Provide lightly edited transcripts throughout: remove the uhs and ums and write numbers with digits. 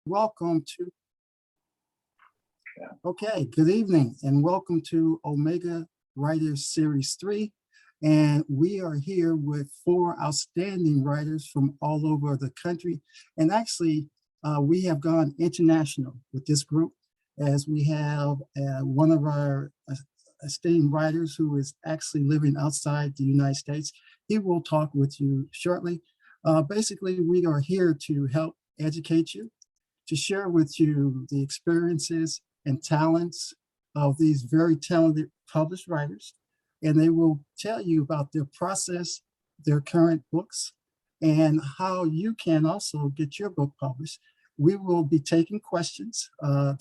Welcome to, good evening and welcome to Omega Writers Series 3. And we are here with 4 outstanding writers from all over the country. And actually, we have gone international with this group, as we have one of our esteemed writers who is actually living outside the United States. He will talk with you shortly. Basically, we are here to help educate you, to share with you the experiences and talents of these very talented published writers. And they will tell you about their process, their current books, and how you can also get your book published. We will be taking questions.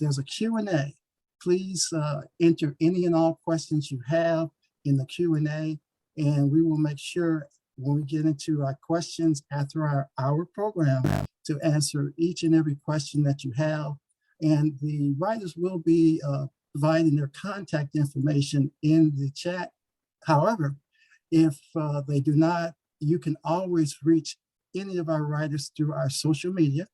There's a Q&A. Please enter any and all questions you have in the Q&A, and we will make sure when we get into our questions after our hour program to answer each and every question that you have. And the writers will be providing their contact information in the chat. However, if they do not, you can always reach any of our writers through our social media,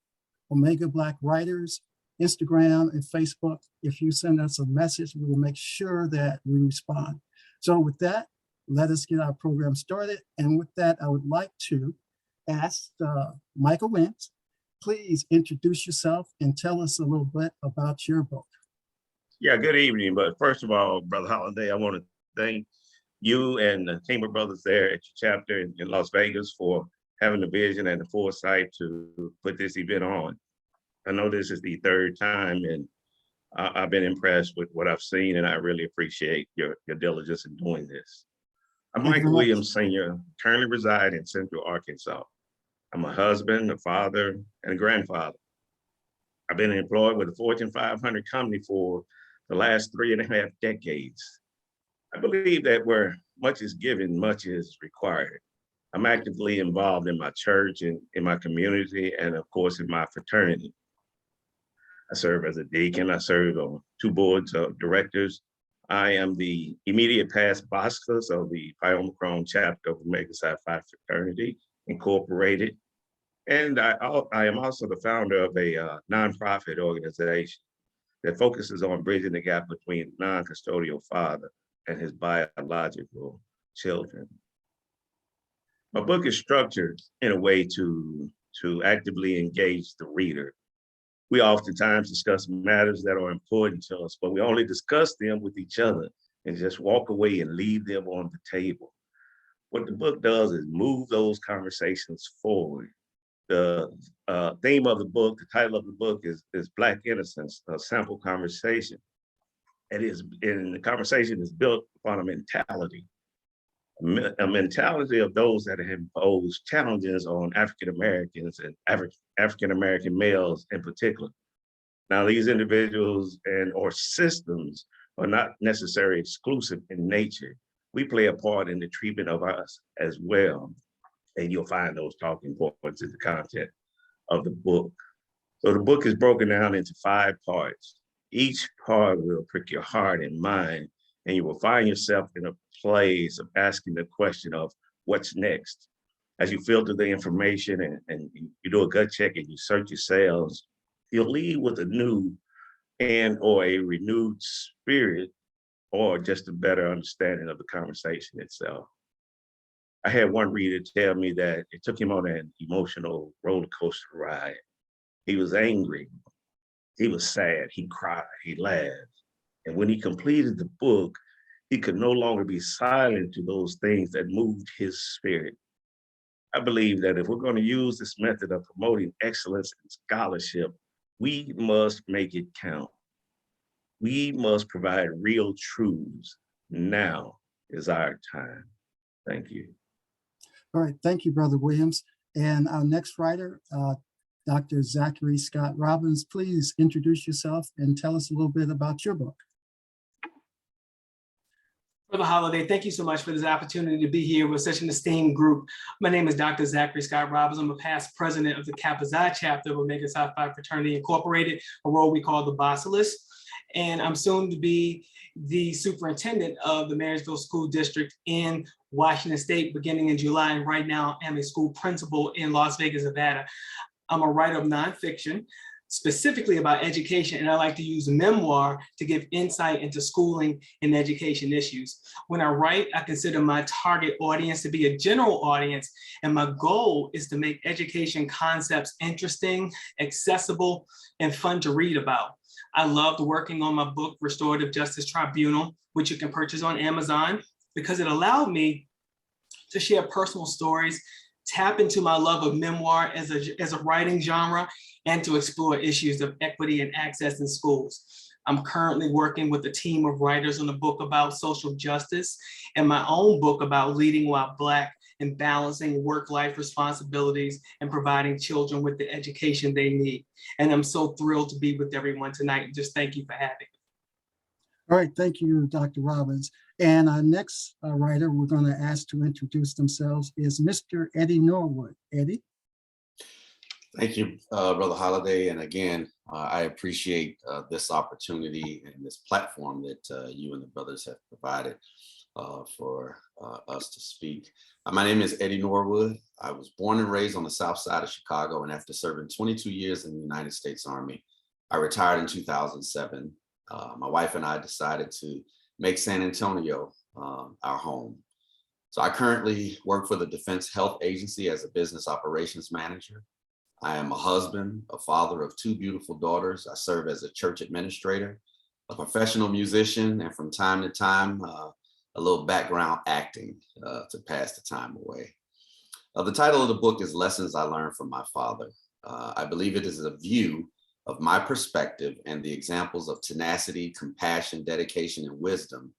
Omega Black Writers, Instagram and Facebook. If you send us a message, we will make sure that we respond. So with that, let us get our program started. And with that, I would like to ask Michael Wentz, please introduce yourself and tell us a little bit about your book. Yeah, good evening. But first of all, Brother Holiday, I want to thank you and the team of brothers there at your chapter in Las Vegas for having the vision and the foresight to put this event on. I know this is the 3rd time, and I've been impressed with what I've seen, and I really appreciate your diligence in doing this. I'm Michael Williams Sr., currently reside in Central Arkansas. I'm a husband, a father, and a grandfather. I've been employed with a Fortune 500 company for the last 3.5 decades. I believe that where much is given, much is required. I'm actively involved in my church and in my community, and of course in my fraternity. I serve as a deacon. I serve on 2 boards of directors. I am the immediate past boss of the Pi Omicron chapter of Omega Psi Phi Fraternity Incorporated. And I am also the founder of a nonprofit organization that focuses on bridging the gap between non-custodial father and his biological children. My book is structured in a way to actively engage the reader. We oftentimes discuss matters that are important to us, but we only discuss them with each other and just walk away and leave them on the table. What the book does is move those conversations forward. The theme of the book, the title of the book is Black Innocence, a sample conversation. And the conversation is built upon a mentality of those that have imposed challenges on African Americans and African American males in particular. Now, these individuals or systems are not necessarily exclusive in nature. We play a part in the treatment of us as well. And you'll find those talking points in the content of the book. So the book is broken down into 5 parts. Each part will prick your heart and mind, and you will find yourself in a place of asking the question of what's next. As you filter the information and you do a gut check and you search yourselves, you'll leave with a new or a renewed spirit, or just a better understanding of the conversation itself. I had one reader tell me that it took him on an emotional roller coaster ride. He was angry, he was sad, he cried, he laughed. And when he completed the book, he could no longer be silent to those things that moved his spirit. I believe that if we're going to use this method of promoting excellence and scholarship, we must make it count. We must provide real truths. Now is our time. Thank you. All right, thank you, Brother Williams. And our next writer, Dr. Zachary Scott Robbins, please introduce yourself and tell us a little bit about your book. Brother Holiday, thank you so much for this opportunity to be here with such an esteemed group. My name is Dr. Zachary Scott Robbins. I'm a past president of the Kappa Psi chapter of Omega Psi Phi Fraternity Incorporated, a role we call the Bossilist. And I'm soon to be the superintendent of the Marysville School District in Washington State beginning in July. And right now I'm a school principal in Las Vegas, Nevada. I'm a writer of nonfiction. specifically about education, and I like to use memoir to give insight into schooling and education issues. When I write, I consider my target audience to be a general audience, and my goal is to make education concepts interesting, accessible, and fun to read about. I loved working on my book, Restorative Justice Tribunal, which you can purchase on Amazon, because it allowed me to share personal stories, tap into my love of memoir as a writing genre, and to explore issues of equity and access in schools. I'm currently working with a team of writers on a book about social justice and my own book about leading while Black and balancing work-life responsibilities and providing children with the education they need. And I'm so thrilled to be with everyone tonight. Just thank you for having me. All right, thank you, Dr. Robbins. And our next writer we're going to ask to introduce themselves is Mr. Eddie Norwood. Eddie? Thank you, Brother Holiday. And again, I appreciate this opportunity and this platform that you and the brothers have provided for us to speak. My name is Eddie Norwood. I was born and raised on the south side of Chicago, and after serving 22 years in the United States Army, I retired in 2007. My wife and I decided to make San Antonio our home. So I currently work for the Defense Health Agency as a business operations manager. I am a husband, a father of 2 beautiful daughters. I serve as a church administrator, a professional musician, and from time to time, a little background acting to pass the time away. The title of the book is Lessons I Learned from My Father. I believe it is a view of my perspective and the examples of tenacity, compassion, dedication, and wisdom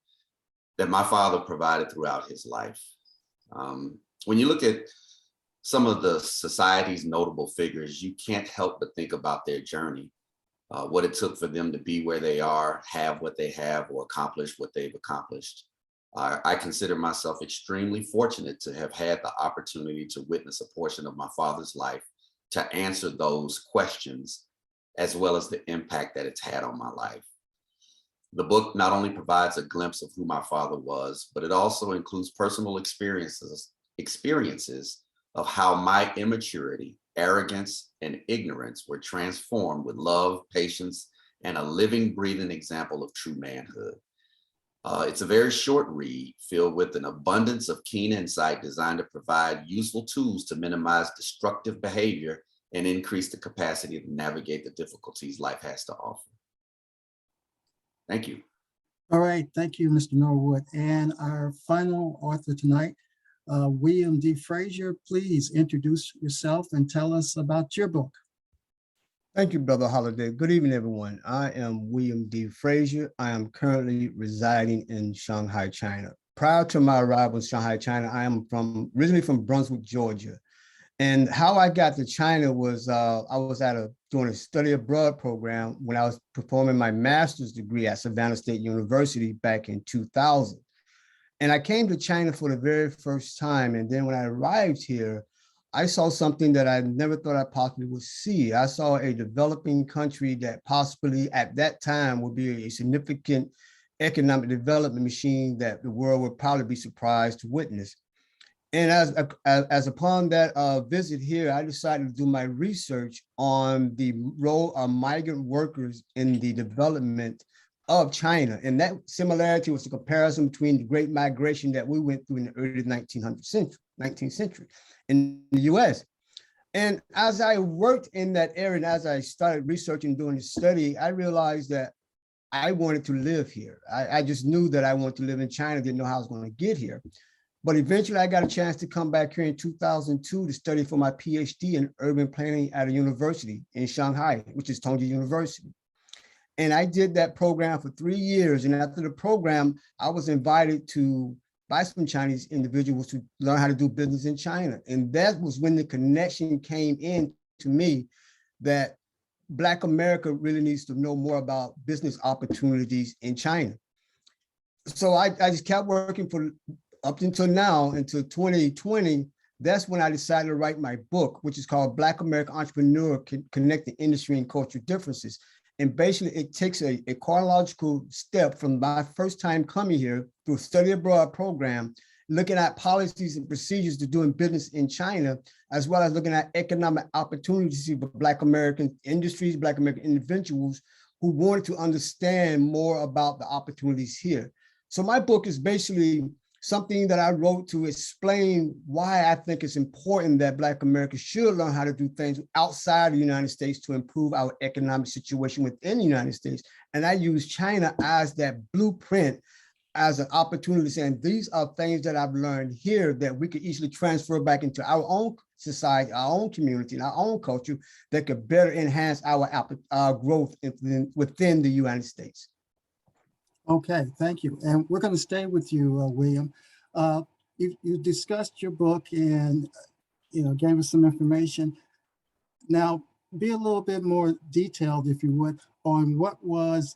that my father provided throughout his life. When you look at some of the society's notable figures, you can't help but think about their journey, what it took for them to be where they are, have what they have, or accomplish what they've accomplished. I consider myself extremely fortunate to have had the opportunity to witness a portion of my father's life, to answer those questions, as well as the impact that it's had on my life. The book not only provides a glimpse of who my father was, but it also includes personal experiences of how my immaturity, arrogance, and ignorance were transformed with love, patience, and a living, breathing example of true manhood. It's a very short read filled with an abundance of keen insight designed to provide useful tools to minimize destructive behavior and increase the capacity to navigate the difficulties life has to offer. Thank you. All right, thank you, Mr. Norwood. And our final author tonight, William D. Frazier, please introduce yourself and tell us about your book. Thank you, Brother Holiday. Good evening, everyone. I am William D. Frazier. I am currently residing in Shanghai, China. Prior to my arrival in Shanghai, China, I am originally from Brunswick, Georgia. And how I got to China was I was doing a study abroad program when I was performing my master's degree at Savannah State University back in 2000. And I came to China for the very first time. And then when I arrived here, I saw something that I never thought I possibly would see. I saw a developing country that possibly at that time would be a significant economic development machine that the world would probably be surprised to witness. And as upon that visit here, I decided to do my research on the role of migrant workers in the development of China. And that similarity was the comparison between the Great Migration that we went through in the early 19th century in the US. And as I worked in that area, and as I started researching, doing the study, I realized that I wanted to live here. I just knew that I wanted to live in China, didn't know how I was going to get here. But eventually I got a chance to come back here in 2002 to study for my PhD in urban planning at a university in Shanghai, which is Tongji University. And I did that program for 3 years. And after the program, I was invited by some Chinese individuals to learn how to do business in China. And that was when the connection came in to me that Black America really needs to know more about business opportunities in China. So I just kept working for up until now, until 2020, that's when I decided to write my book, which is called Black American Entrepreneur Connecting Industry and Cultural Differences. And basically it takes a chronological step from my first time coming here through a study abroad program looking at policies and procedures to doing business in China, as well as looking at economic opportunities for Black American industries, Black American individuals who wanted to understand more about the opportunities here. So my book is basically something that I wrote to explain why I think it's important that Black Americans should learn how to do things outside the United States to improve our economic situation within the United States. And I use China as that blueprint, as an opportunity, saying these are things that I've learned here that we could easily transfer back into our own society, our own community, and our own culture that could better enhance our growth within the United States. Okay, thank you. And we're going to stay with you, William. You discussed your book and gave us some information. Now, be a little bit more detailed, if you would, on what was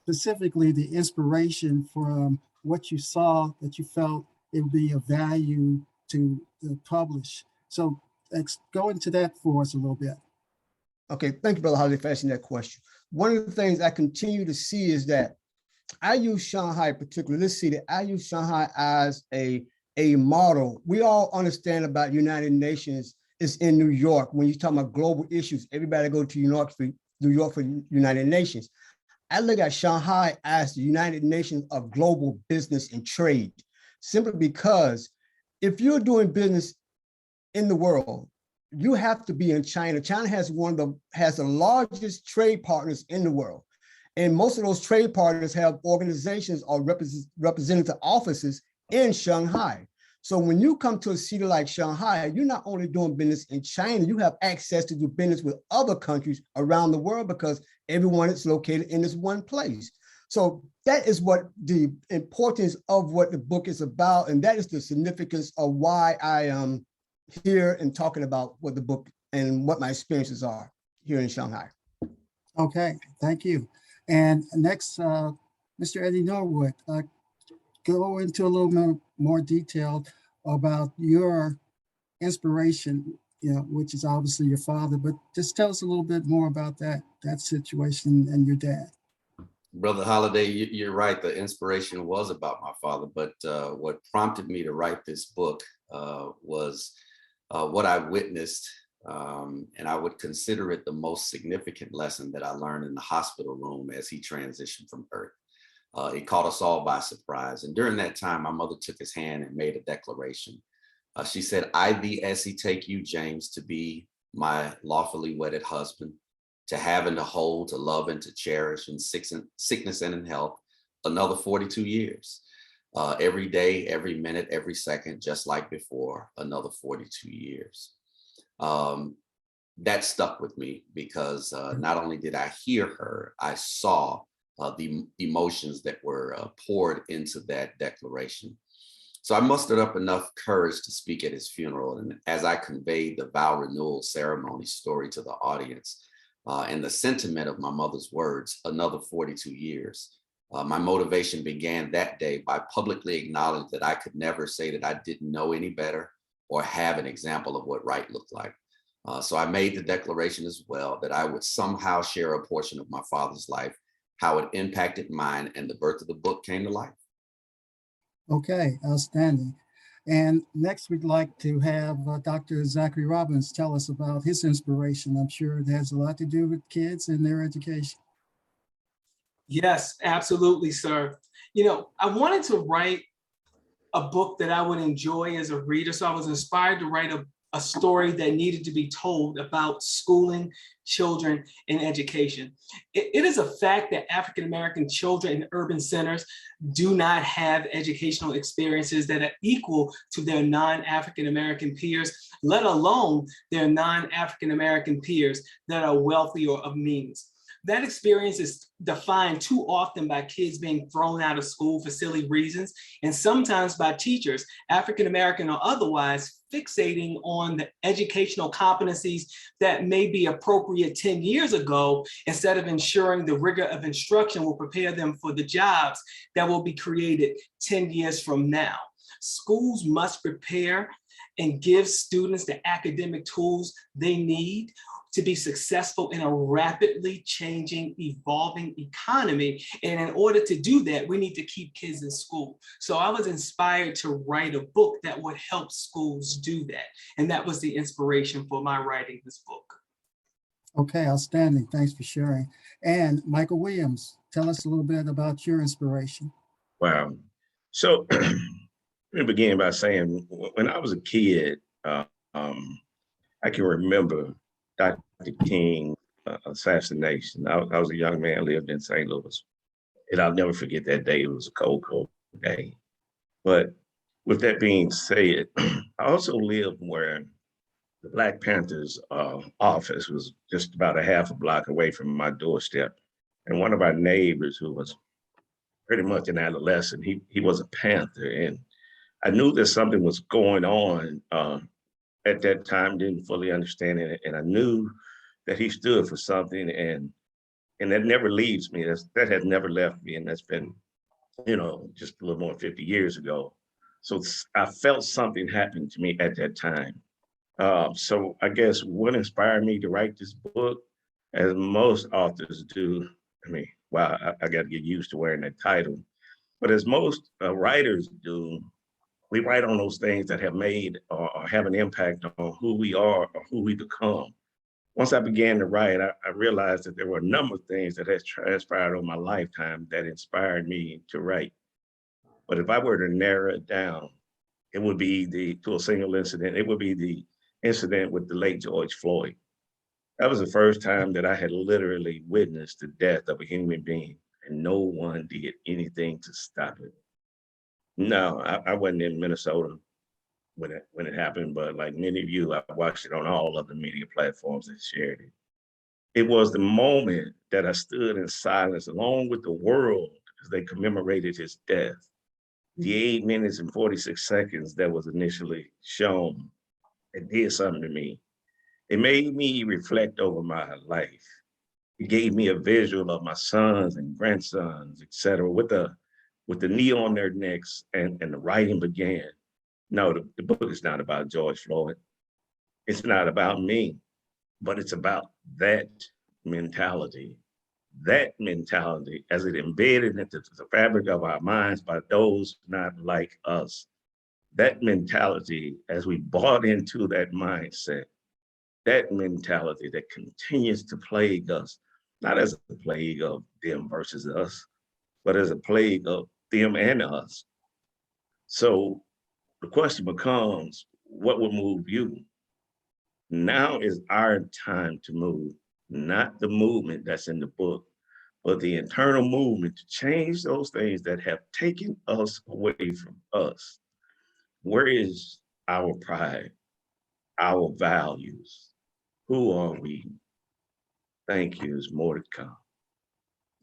specifically the inspiration from what you saw that you felt it would be of value to publish. So let's go into that for us a little bit. Okay, thank you, Brother Holiday, for asking that question. One of the things I continue to see is that I use Shanghai particularly. Let's see that I use Shanghai as a model. We all understand about United Nations is in New York. When you're talking about global issues, everybody go to New York for United Nations. I look at Shanghai as the United Nations of global business and trade, simply because if you're doing business in the world, you have to be in China. China has the largest trade partners in the world. And most of those trade partners have organizations or representative offices in Shanghai. So when you come to a city like Shanghai, you're not only doing business in China, you have access to do business with other countries around the world because everyone is located in this one place. So that is what the importance of what the book is about. And that is the significance of why I am here and talking about what the book and what my experiences are here in Shanghai. Okay, thank you. And next, Mr. Eddie Norwood, go into a little more detail about your inspiration, which is obviously your father, but just tell us a little bit more about that situation and your dad. Brother Holiday, you're right. The inspiration was about my father, but what prompted me to write this book was what I witnessed. And I would consider it the most significant lesson that I learned in the hospital room as he transitioned from earth. It caught us all by surprise. And during that time, my mother took his hand and made a declaration. She said, "I thee, Essie, take you, James, to be my lawfully wedded husband, to have and to hold, to love and to cherish in sickness and in health, another 42 years. Every day, every minute, every second, just like before, another 42 years. That stuck with me because not only did I hear her, I saw the emotions that were poured into that declaration. So I mustered up enough courage to speak at his funeral. And as I conveyed the vow renewal ceremony story to the audience and the sentiment of my mother's words, another 42 years, my motivation began that day by publicly acknowledging that I could never say that I didn't know any better or have an example of what right looked like. So I made the declaration as well that I would somehow share a portion of my father's life, how it impacted mine, and the birth of the book came to life. Okay, outstanding. And next we'd like to have Dr. Zachary Robbins tell us about his inspiration. I'm sure it has a lot to do with kids and their education. Yes, absolutely, sir. I wanted to write a book that I would enjoy as a reader. So I was inspired to write a story that needed to be told about schooling, children, and education. It is a fact that African-American children in urban centers do not have educational experiences that are equal to their non-African-American peers, let alone their non-African-American peers that are wealthy or of means. That experience is defined too often by kids being thrown out of school for silly reasons, and sometimes by teachers, African-American or otherwise, fixating on the educational competencies that may be appropriate 10 years ago, instead of ensuring the rigor of instruction will prepare them for the jobs that will be created 10 years from now. Schools must prepare and give students the academic tools they need to be successful in a rapidly changing, evolving economy. And in order to do that, we need to keep kids in school. So I was inspired to write a book that would help schools do that. And that was the inspiration for my writing this book. Okay, outstanding. Thanks for sharing. And Michael Williams, tell us a little bit about your inspiration. Wow. So let me begin by saying, when I was a kid, I can remember Dr. King assassination. I was a young man, lived in St. Louis, and I'll never forget that day. It was a cold, cold day. But with that being said, I also lived where the Black Panthers office was just about a half a block away from my doorstep. And one of our neighbors, who was pretty much an adolescent, he was a Panther. And I knew that something was going on at that time, didn't fully understand it. And I knew that he stood for something, and that never leaves me. That has never left me. And that's been, just a little more than 50 years ago. So I felt something happened to me at that time. So I guess what inspired me to write this book, as most authors do, wow, I got to get used to wearing that title. But as most writers do, we write on those things that have made or have an impact on who we are or who we become. Once I began to write, I realized that there were a number of things that has transpired over my lifetime that inspired me to write. But if I were to narrow it down, it would be to a single incident. It would be the incident with the late George Floyd. That was the first time that I had literally witnessed the death of a human being, and no one did anything to stop it. No, I wasn't in Minnesota when it happened, but like many of you, I watched it on all of the media platforms that shared it. It was the moment that I stood in silence along with the world as they commemorated his death. The 8 minutes and 46 seconds that was initially shown, it did something to me. It made me reflect over my life. It gave me a visual of my sons and grandsons, et cetera, with the knee on their necks, and the writing began. No, the book is not about George Floyd. It's not about me, but it's about that mentality as it embedded into the fabric of our minds by those not like us. That mentality, as we bought into that mindset, that mentality that continues to plague us, not as a plague of them versus us, but as a plague of them and us. So the question becomes, what will move you? Now is our time to move, not the movement that's in the book, but the internal movement to change those things that have taken us away from us. Where is our pride, our values? Who are we? Thank you. There's more to come.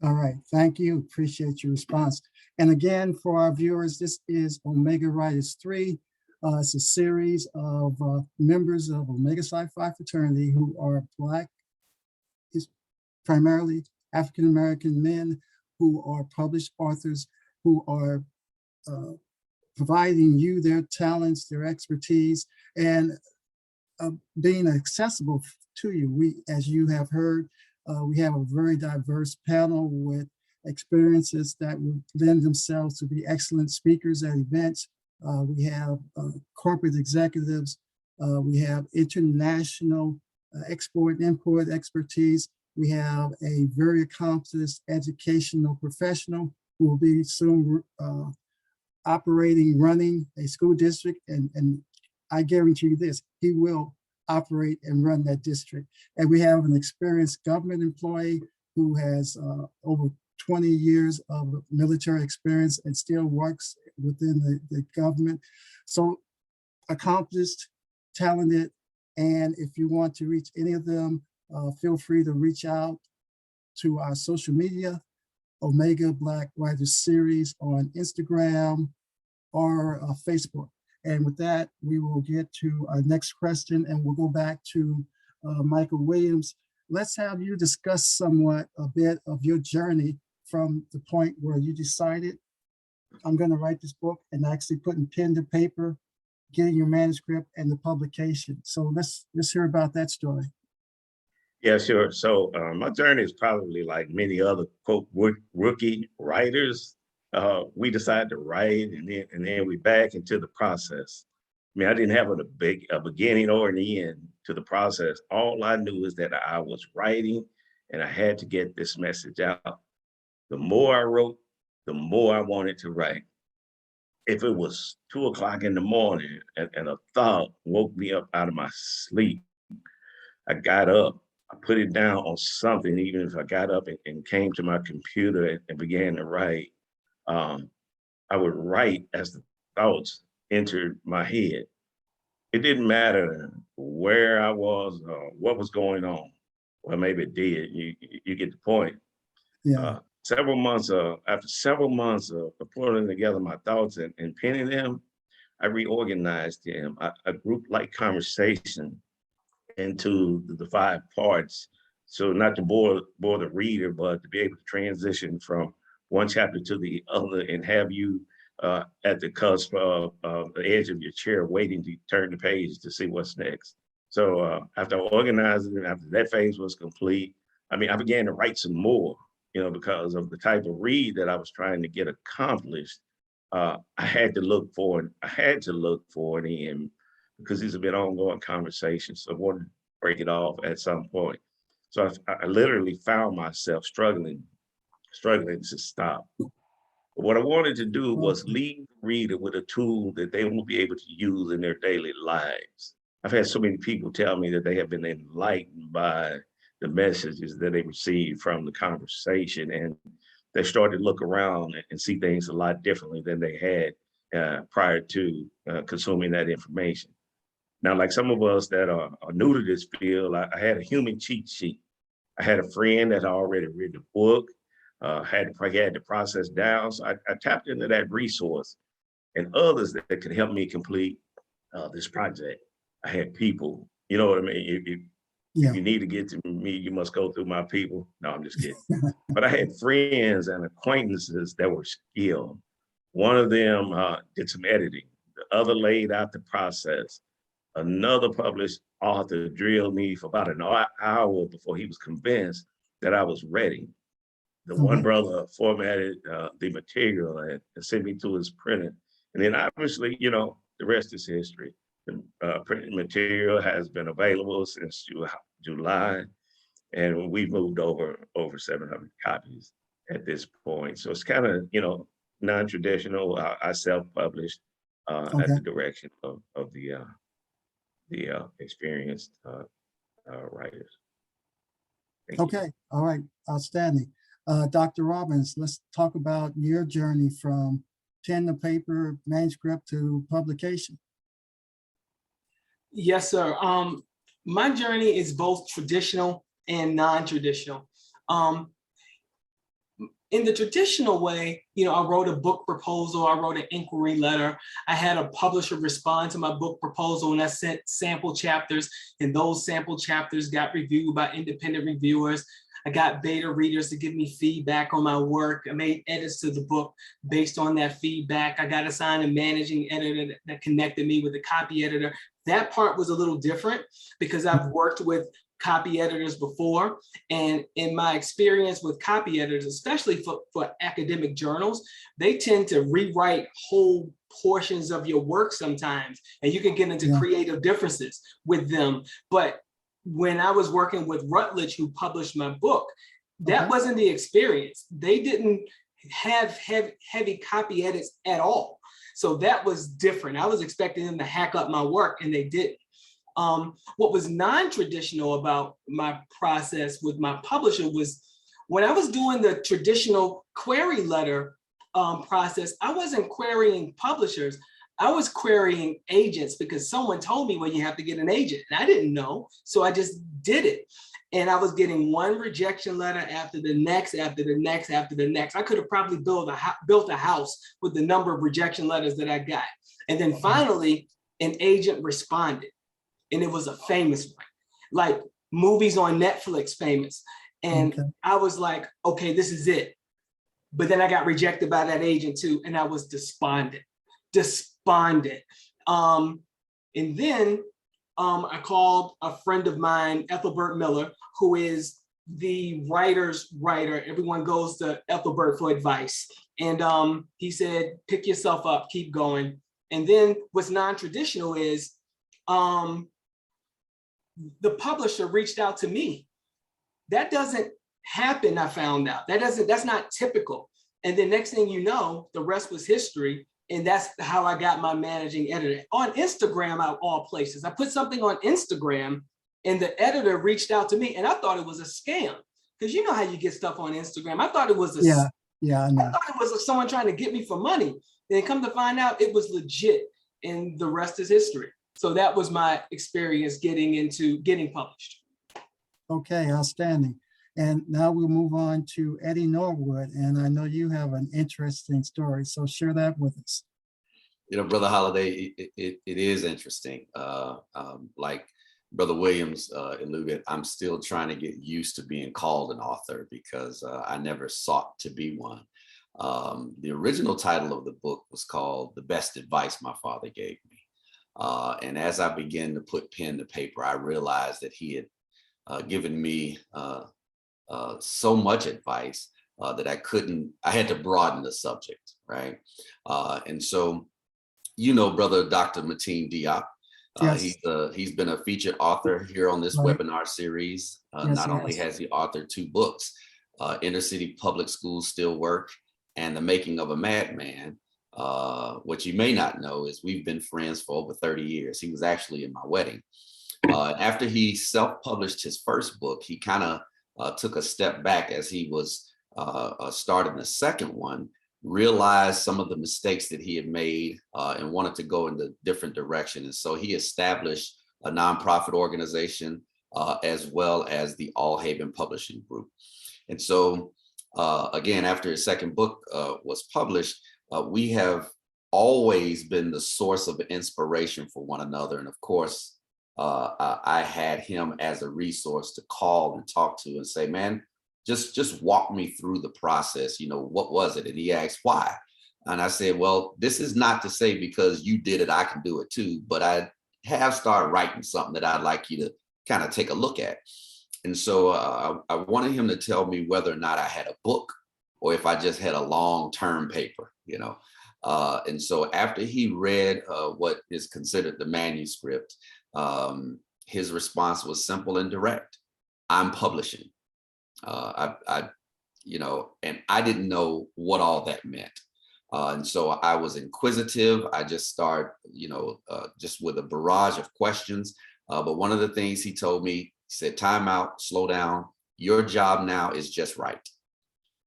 All right, thank you. Appreciate your response. And again, for our viewers, this is Omega Writers 3. It's a series of members of Omega Psi Phi fraternity who are Black, primarily African-American men who are published authors who are providing you their talents, their expertise, and being accessible to you. We, as you have heard, we have a very diverse panel with experiences that would lend themselves to be excellent speakers at events. We have corporate executives. We have international export and import expertise. We have a very accomplished educational professional who will be soon running a school district. And I guarantee you this, he will operate and run that district. And we have an experienced government employee who has over 20 years of military experience and still works within the government. So accomplished, talented, and if you want to reach any of them, feel free to reach out to our social media, Omega Black Writers Series on Instagram or Facebook. And with that, we will get to our next question, and we'll go back to Michael Williams. Let's have you discuss somewhat a bit of your journey from the point where you decided, I'm going to write this book, and actually putting pen to paper, getting your manuscript and the publication. So let's hear about that story. Yeah, sure. So my journey is probably like many other quote rookie writers. We decided to write, and then we back into the process. I mean, I didn't have a beginning or an end to the process. All I knew is that I was writing, and I had to get this message out. The more I wrote, the more I wanted to write. If it was 2 o'clock in the morning and a thought woke me up out of my sleep, I got up, I put it down on something, even if I got up and came to my computer and began to write. I would write as the thoughts entered my head. It didn't matter where I was or what was going on. Well, maybe it did. You get the point. Yeah. After several months of putting together my thoughts and penning them, I reorganized them. I grouped like conversation into the 5 parts. So not to bore the reader, but to be able to transition from one chapter to the other and have you at the cusp of the edge of your chair waiting to turn the page to see what's next. So after organizing, after that phase was complete, I began to write some more, because of the type of read that I was trying to get accomplished. I had to look for an end because these have been ongoing conversations. So I wanted to break it off at some point. So I literally found myself struggling to stop. But what I wanted to do was leave the reader with a tool that they will be able to use in their daily lives. I've had so many people tell me that they have been enlightened by the messages that they received from the conversation, and they started to look around and see things a lot differently than they had prior to consuming that information. Now, like some of us that are new to this field, I had a human cheat sheet. I had a friend that had already written a book, had the process down. So I tapped into that resource and others that could help me complete this project. I had people, you know what I mean? If you need to get to me, you must go through my people. No, I'm just kidding. But I had friends and acquaintances that were skilled. One of them did some editing. The other laid out the process. Another published author drilled me for about an hour before he was convinced that I was ready. The one brother formatted the material and sent me to his printer. And then obviously, the rest is history. The printed material has been available since July, and we've moved over 700 copies at this point. So it's kind of, non-traditional. I self-published at the direction of the experienced writers. Okay, all right, outstanding. Dr. Robbins, let's talk about your journey from pen to paper, manuscript to publication. Yes, sir. My journey is both traditional and non-traditional. In the traditional way, I wrote a book proposal, I wrote an inquiry letter, I had a publisher respond to my book proposal, and I sent sample chapters, and those sample chapters got reviewed by independent reviewers. I got beta readers to give me feedback on my work. I made edits to the book based on that feedback. I got assigned a managing editor that connected me with a copy editor. That part was a little different because I've worked with copy editors before. And in my experience with copy editors, especially for academic journals, they tend to rewrite whole portions of your work sometimes, and you can get into creative differences with them. But when I was working with Routledge, who published my book, that wasn't the experience. They didn't have heavy copy edits at all. So that was different. I was expecting them to hack up my work, and they didn't. What was non-traditional about my process with my publisher was when I was doing the traditional query letter process, I wasn't querying publishers. I was querying agents because someone told me, well, you have to get an agent. And I didn't know, so I just did it. And I was getting one rejection letter after the next, after the next, after the next. I could have probably built a house with the number of rejection letters that I got. And then finally, an agent responded. And it was a famous one, like movies on Netflix famous. And I was like, okay, this is it. But then I got rejected by that agent too. And I was despondent. And then I called a friend of mine, Ethelbert Miller, who is the writer's writer. Everyone goes to Ethelbert for advice. And he said, pick yourself up, keep going. And then what's non-traditional is the publisher reached out to me. That doesn't happen, I found out. That's not typical. And then next thing you know, the rest was history. And that's how I got my managing editor. On Instagram, out of all places, I put something on Instagram and the editor reached out to me and I thought it was a scam. Because you know how you get stuff on Instagram. I thought it was Yeah, I know. I thought it was someone trying to get me for money. Then come to find out it was legit and the rest is history. So that was my experience getting published. Okay, outstanding. And now we'll move on to Eddie Norwood. And I know you have an interesting story, so share that with us. You know, Brother Holiday, it is interesting. Like Brother Williams alluded, I'm still trying to get used to being called an author because I never sought to be one. The original title of the book was called The Best Advice My Father Gave Me. And as I began to put pen to paper, I realized that he had given me so much advice that I had to broaden the subject, right? And so, you know, Brother Dr. Mateen Diop, Yes. He's been a featured author here on this Right. webinar series. Yes, Not only has he authored 2 books, Inner City Public Schools Still Work and The Making of a Madman. What you may not know is we've been friends for over 30 years. He was actually in my wedding. After he self-published his first book, he kind of took a step back as he was starting the second one, realized some of the mistakes that he had made and wanted to go in the different direction. And so he established a nonprofit organization as well as the All Haven Publishing Group. And so again, after his second book was published, we have always been the source of inspiration for one another. And of course, I had him as a resource to call and talk to and say, man, just walk me through the process. You know, what was it? And he asked why. And I said, well, this is not to say because you did it, I can do it too. But I have started writing something that I'd like you to kind of take a look at. And so I wanted him to tell me whether or not I had a book or if I just had a long-term paper, you know. And so after he read what is considered the manuscript, his response was simple and direct. I'm publishing. You know, and I didn't know what all that meant. And so I was inquisitive. I just started, you know, just with a barrage of questions. But one of the things he told me, he said, time out, slow down. Your job now is just write.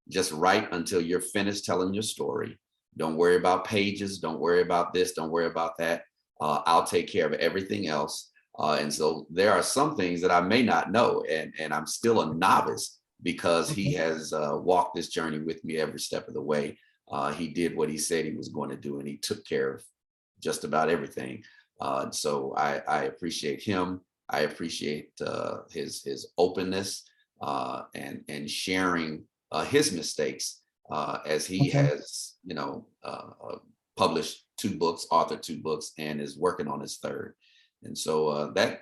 Just write until you're finished telling your story. Don't worry about pages. Don't worry about this. Don't worry about that. I'll take care of everything else. And so there are some things that I may not know, and I'm still a novice because he has walked this journey with me every step of the way. He did what he said he was going to do, and he took care of just about everything. So I appreciate him. I appreciate his openness and sharing his mistakes as he has, you know, published 2 books, authored 2 books, and is working on his 3rd. And so that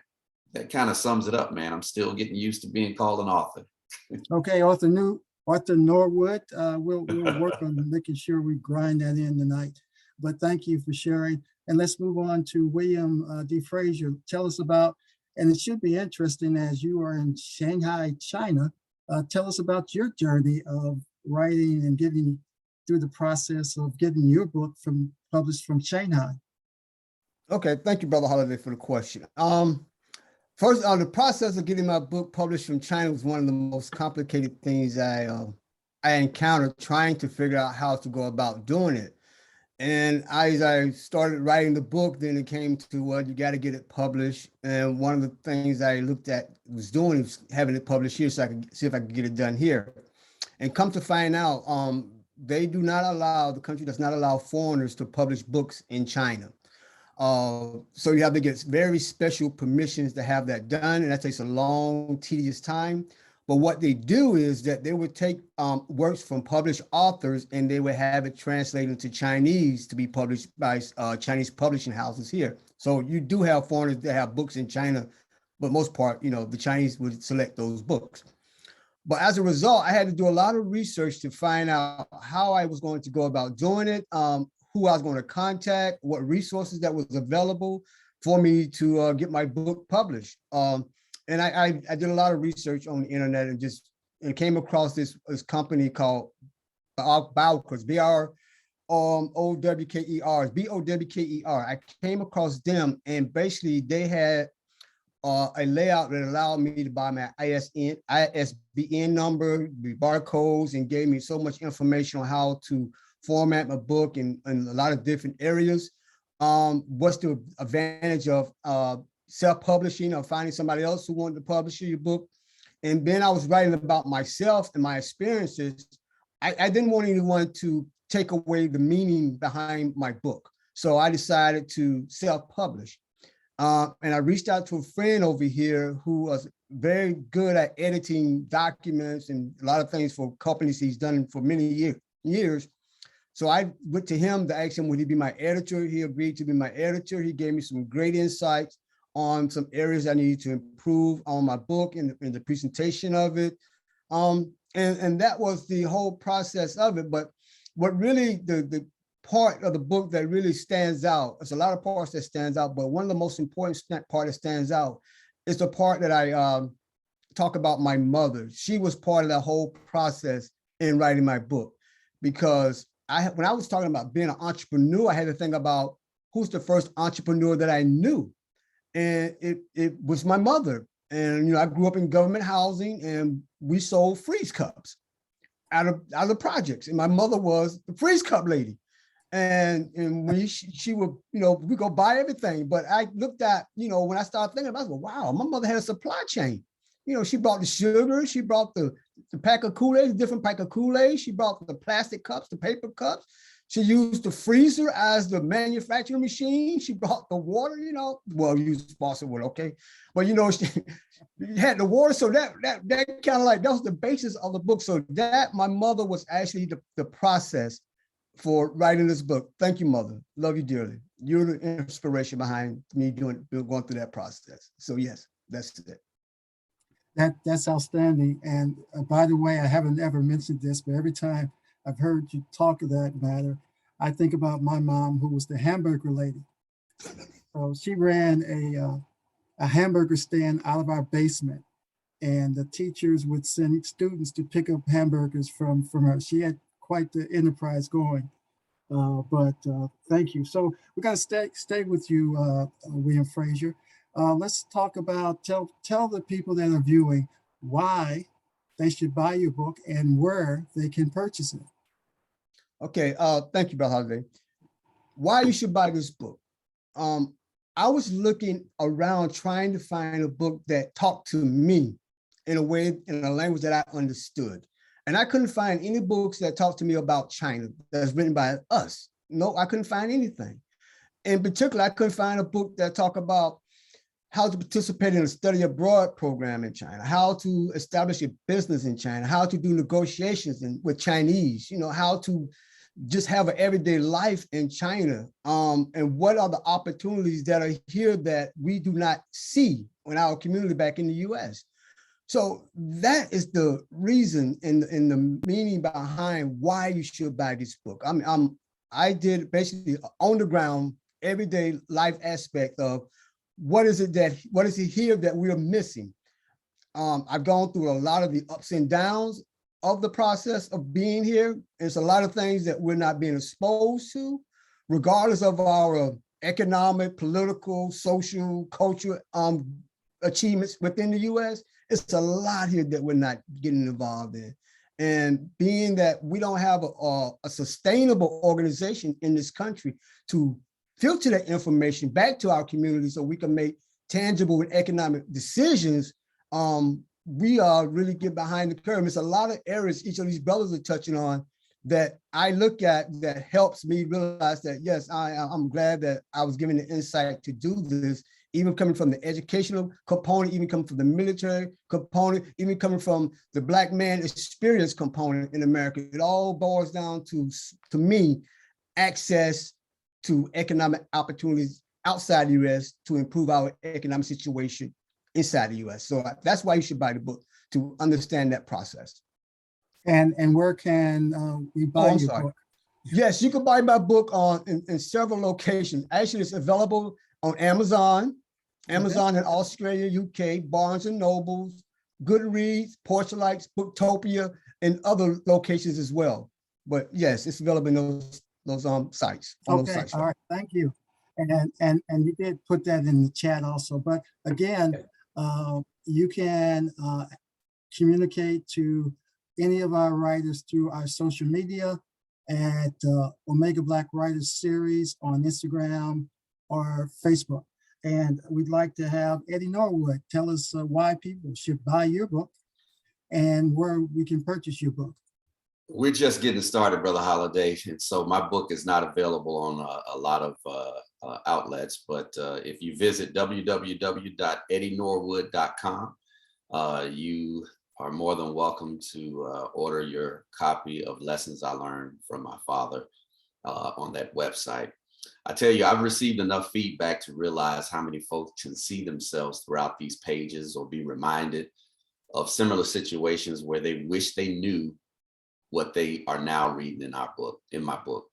kind of sums it up, man. I'm still getting used to being called an author. Okay, Arthur Norwood, we'll work on making sure we grind that in tonight. But thank you for sharing. And let's move on to William D. Frazier. Tell us about, and it should be interesting as you are in Shanghai, China. Tell us about your journey of writing and getting through the process of getting your book published from Shanghai. Okay, thank you, Brother Holiday, for the question. First, the process of getting my book published from China was one of the most complicated things I encountered trying to figure out how to go about doing it. And as I started writing the book, then it came to, well, you got to get it published. And one of the things I looked at was having it published here so I could see if I could get it done here. And come to find out, the country does not allow foreigners to publish books in China. So you have to get very special permissions to have that done, and that takes a long, tedious time. But what they do is that they would take works from published authors and they would have it translated into Chinese to be published by Chinese publishing houses here. So you do have foreigners that have books in China, but most part, the Chinese would select those books. But as a result, I had to do a lot of research to find out how I was going to go about doing it, who I was going to contact, what resources that was available for me to get my book published. And I did a lot of research on the internet and came across this company called Bowkers, BOWKER. I came across them, and basically they had a layout that allowed me to buy my ISBN number, the barcodes, and gave me so much information on how to format my book in a lot of different areas. What's the advantage of self-publishing or finding somebody else who wanted to publish your book? And then I was writing about myself and my experiences. I didn't want anyone to take away the meaning behind my book. So I decided to self-publish. And I reached out to a friend over here who was very good at editing documents and a lot of things for companies he's done for many years. So I went to him to ask him, would he be my editor? He agreed to be my editor. He gave me some great insights on some areas I needed to improve on my book and the presentation of it. And that was the whole process of it. But what really the part of the book that really stands out, there's a lot of parts that stands out, but one of the most important part that stands out is the part that I talk about my mother. She was part of that whole process in writing my book, because when I was talking about being an entrepreneur, I had to think about who's the first entrepreneur that I knew. And it was my mother. And I grew up in government housing, and we sold freeze cups out of the projects. And my mother was the freeze cup lady. And when she would, we go buy everything. But I looked at, when I started thinking about it, I was like, wow, my mother had a supply chain. She brought the sugar, she brought the pack of Kool-Aid, different pack of Kool-Aid. She brought the plastic cups, the paper cups. She used the freezer as the manufacturing machine. She brought the water, used faucet water, okay. But, she had the water. So that kind of like, that was the basis of the book. So that, my mother was actually the process for writing this book. Thank you, Mother. Love you dearly. You're the inspiration behind me going through that process. So yes, that's it. That's outstanding. And by the way, I haven't ever mentioned this, but every time I've heard you talk of that matter, I think about my mom, who was the hamburger lady. So she ran a hamburger stand out of our basement, and the teachers would send students to pick up hamburgers from her. She had quite the enterprise going. But thank you. So we're going to stay with you, William Frazier. Let's talk about, tell the people that are viewing why they should buy your book and where they can purchase it. Okay, thank you, Brother Holiday. Why you should buy this book? I was looking around trying to find a book that talked to me in a way, in a language that I understood. And I couldn't find any books that talked to me about China that's written by us. No, I couldn't find anything. In particular, I couldn't find a book that talked about how to participate in a study abroad program in China, how to establish a business in China, how to do negotiations with Chinese, how to just have an everyday life in China, and what are the opportunities that are here that we do not see in our community back in the US. So that is the reason and the meaning behind why you should buy this book. I did basically on the ground, everyday life aspect of what is it here that we're missing? I've gone through a lot of the ups and downs of the process of being here. There's a lot of things that we're not being exposed to, regardless of our economic, political, social, cultural achievements within the US. It's a lot here that we're not getting involved in. And being that we don't have a sustainable organization in this country to filter that information back to our community so we can make tangible and economic decisions, we are really get behind the curve. It's a lot of areas each of these brothers are touching on that I look at that helps me realize that, yes, I'm glad that I was given the insight to do this, even coming from the educational component, even coming from the military component, even coming from the Black man experience component in America. It all boils down to me, access to economic opportunities outside the US to improve our economic situation inside the US. So that's why you should buy the book, to understand that process. And where can we buy your book? Yes, you can buy my book in several locations. Actually, it's available on Amazon in Australia, UK, Barnes and Nobles, Goodreads, Porchlights, Booktopia, and other locations as well. But yes, it's available in those sites. Okay, all right, thank you. And you did put that in the chat also. But again, you can communicate to any of our writers through our social media at Omega Black Writers Series on Instagram or Facebook. And we'd like to have Eddie Norwood tell us why people should buy your book and where we can purchase your book. We're just getting started, Brother Holiday. And so my book is not available on a lot of outlets, but if you visit www.eddienorwood.com, you are more than welcome to order your copy of Lessons I Learned from My Father on that website. I tell you, I've received enough feedback to realize how many folks can see themselves throughout these pages or be reminded of similar situations where they wish they knew what they are now reading in my book.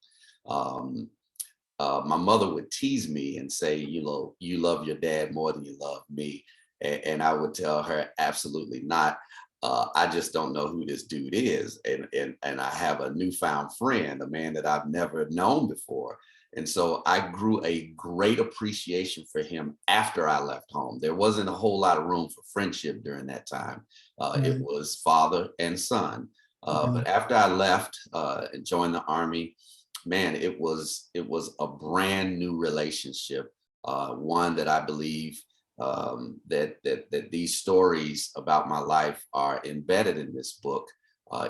My mother would tease me and say, you know, you love your dad more than you love me. And I would tell her, absolutely not. I just don't know who this dude is. And I have a newfound friend, a man that I've never known before. And so I grew a great appreciation for him after I left home. There wasn't a whole lot of room for friendship during that time. It was father and son. But after I left and joined the Army, man, it was a brand new relationship. One that I believe that these stories about my life are embedded in this book.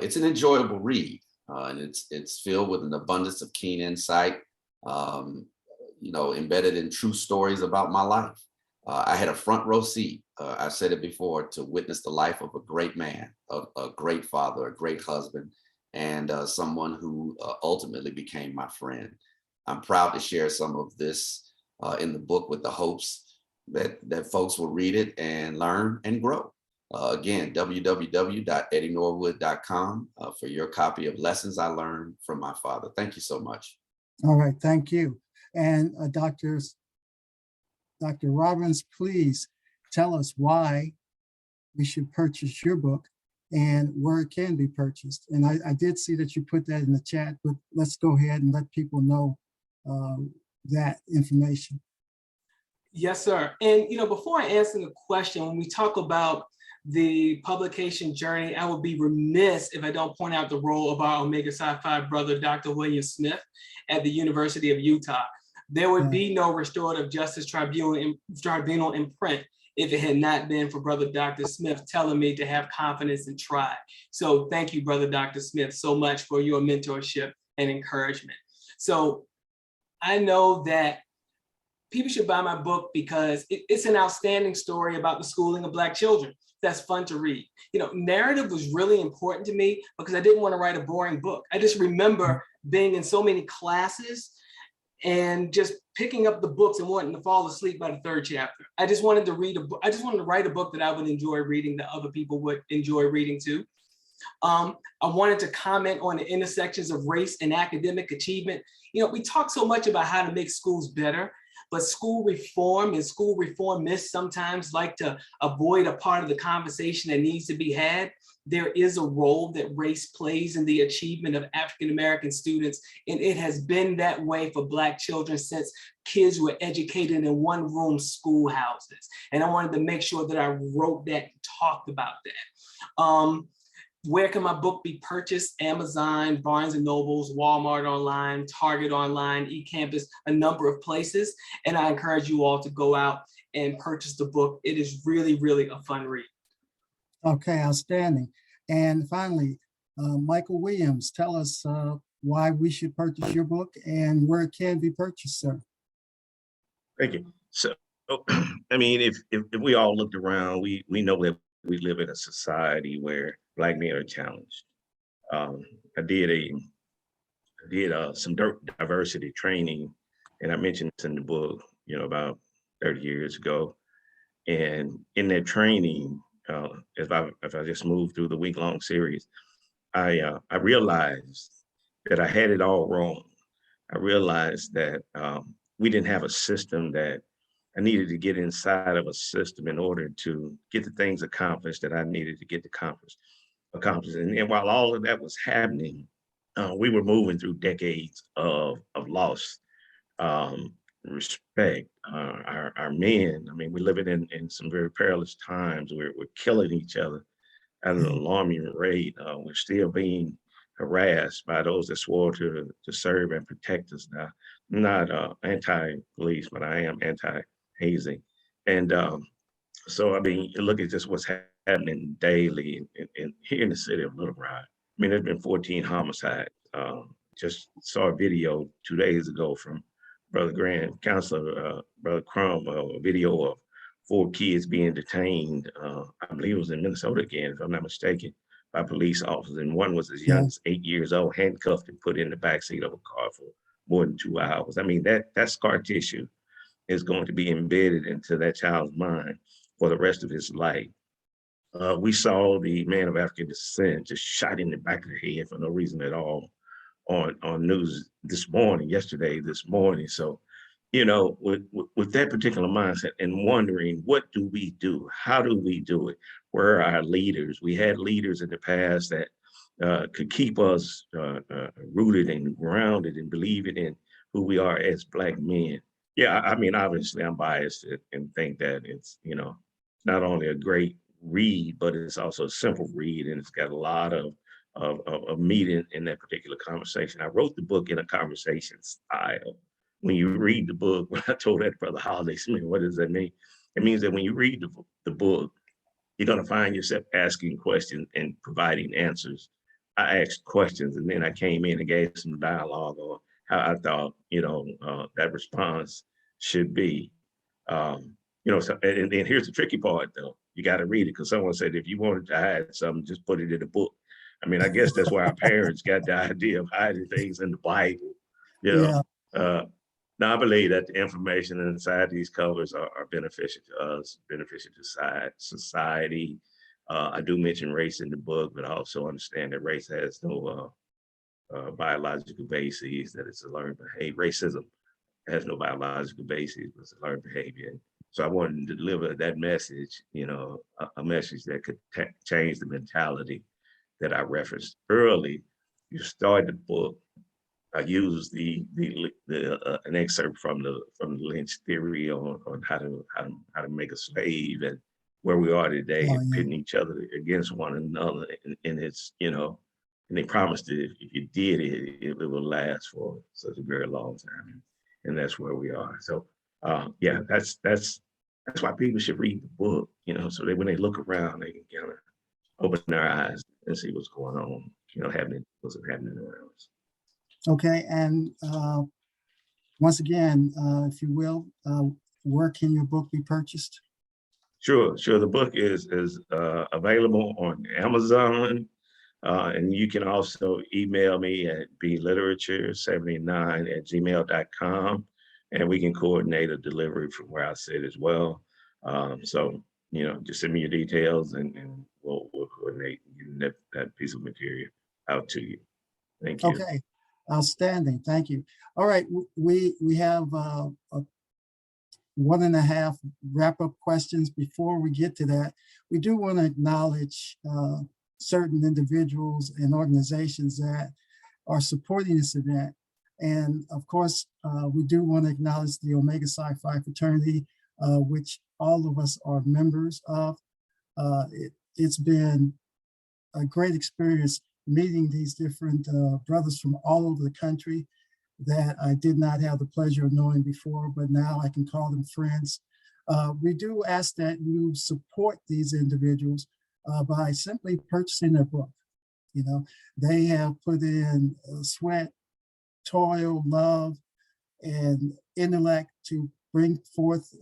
It's an enjoyable read, and it's filled with an abundance of keen insight, you know, embedded in true stories about my life. I had a front row seat, I've said it before, to witness the life of a great man, a great father, a great husband, and someone who ultimately became my friend. I'm proud to share some of this in the book with the hopes that folks will read it and learn and grow. Again, www.eddienorwood.com for your copy of Lessons I Learned from My Father. Thank you so much. All right, thank you. And Dr. Robbins, please tell us why we should purchase your book and where it can be purchased. And I did see that you put that in the chat, but let's go ahead and let people know that information. Yes, sir. And, you know, before I answer the question, when we talk about the publication journey, I would be remiss if I don't point out the role of our Omega Psi Phi brother, Dr. William Smith at the University of Utah. There would be no Restorative Justice Tribunal in print if it had not been for Brother Dr. Smith telling me to have confidence and try. So thank you, Brother Dr. Smith, so much for your mentorship and encouragement. So I know that people should buy my book because it's an outstanding story about the schooling of Black children. That's fun to read. You know, narrative was really important to me because I didn't want to write a boring book. I just remember being in so many classes and just picking up the books and wanting to fall asleep by the third chapter. I just wanted to read a book. I just wanted to write a book that I would enjoy reading, that other people would enjoy reading too. I wanted to comment on the intersections of race and academic achievement. You know, we talk so much about how to make schools better, but school reform and school reformists sometimes like to avoid a part of the conversation that needs to be had. There is a role that race plays in the achievement of African-American students, and it has been that way for Black children since kids were educated in one-room schoolhouses. And I wanted to make sure that I wrote that and talked about that. Where can my book be purchased? Amazon, Barnes and Nobles, Walmart online, Target online, eCampus, a number of places. And I encourage you all to go out and purchase the book. It is really, really a fun read. Okay, outstanding. And finally, Michael Williams, tell us why we should purchase your book and where it can be purchased, sir. Thank you. So So, I mean, if we all looked around, we know that we live in a society where Black men are challenged. I did some diversity training, and I mentioned this in the book, about 30 years ago. And in that training, if I just moved through the week-long series, I realized that I had it all wrong. I realized that we didn't have a system, that I needed to get inside of a system in order to get the things accomplished that I needed to get accomplished. And while all of that was happening, we were moving through decades of loss, respect. Our men, I mean, we're living in some very perilous times. We're killing each other at an alarming rate. We're still being harassed by those that swore to serve and protect us. Now, I'm not anti-police, but I am anti-hazing. And so, I mean, you look at just what's happening daily here in the city of Little Rock. I mean, there's been 14 homicides. Just saw a video 2 days ago from Brother Grant, Counselor Brother Crum, a video of 4 kids being detained. I believe it was in Minnesota again, if I'm not mistaken, by police officers. And one was as young as 8 years old, handcuffed and put in the backseat of a car for more than 2 hours. I mean, that scar tissue is going to be embedded into that child's mind for the rest of his life. We saw the man of African descent just shot in the back of the head for no reason at all on news this morning. So, with that particular mindset and wondering, what do we do? How do we do it? Where are our leaders? We had leaders in the past that could keep us rooted and grounded and believing in who we are as Black men. Yeah, I mean, obviously I'm biased and think that it's, not only a great read, but it's also a simple read, and it's got a lot of meat in that particular conversation. I wrote the book in a conversation style. When you read the book, when I told that Brother Holiday, what does that mean? It means that when you read the book, you're going to find yourself asking questions and providing answers. I asked questions, and then I came in and gave some dialogue on how I thought, that response should be. So, and then here's the tricky part, though. You got to read it, because someone said if you wanted to hide something, just put it in a book. I mean, I guess that's where our parents got the idea of hiding things in the Bible. Now I believe that the information inside these covers are beneficial to us, beneficial to society. I do mention race in the book, but I also understand that race has no biological basis, that it's a learned behavior. Racism has no biological basis, but it's a learned behavior. So I wanted to deliver that message, a message that could change the mentality that I referenced early. You start the book. I used an excerpt from the Lynch theory on how to make a slave, and where we are today, pitting each other against one another, and it's and they promised that if you did it, it will last for such a very long time, and that's where we are. So that's why people should read the book, so that when they look around, they can kind of open their eyes and see what's going on, what's happening around us. Okay, and once again, if you will, where can your book be purchased? Sure. The book is available on Amazon, and you can also email me at bliterature79@gmail.com, and we can coordinate a delivery from where I sit as well. So just send me your details, and we'll coordinate getting that piece of material out to you. Thank you. Okay, outstanding. Thank you. All right, we have 1.5 wrap-up questions. Before we get to that, we do want to acknowledge certain individuals and organizations that are supporting this event. And of course, we do want to acknowledge the Omega Psi Phi fraternity, which all of us are members of. It's been a great experience meeting these different brothers from all over the country that I did not have the pleasure of knowing before, but now I can call them friends. We do ask that you support these individuals by simply purchasing their book. They have put in sweat, toil, love, and intellect to bring forth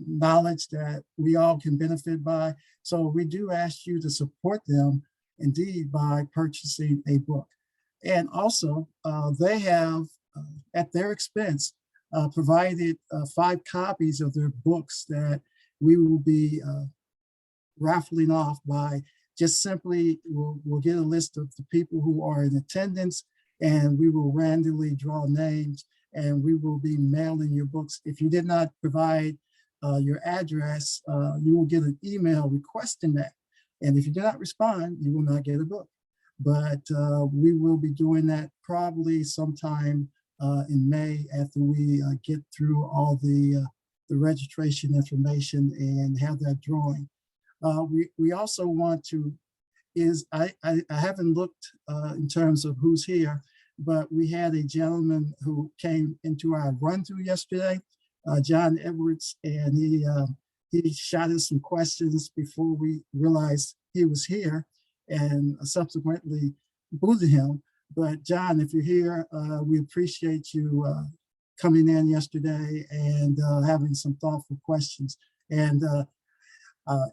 knowledge that we all can benefit by. So we do ask you to support them indeed by purchasing a book. And also they have at their expense provided 5 copies of their books that we will be raffling off by just simply, we'll get a list of the people who are in attendance, and we will randomly draw names, and we will be mailing your books. If you did not provide your address, you will get an email requesting that. And if you do not respond, you will not get a book. But we will be doing that probably sometime in May after we get through all the registration information and have that drawing. We also want to, I haven't looked in terms of who's here, but we had a gentleman who came into our run through yesterday, John Edwards, and he shot us some questions before we realized he was here, and subsequently booted him. But John, if you're here, we appreciate you coming in yesterday and having some thoughtful questions. And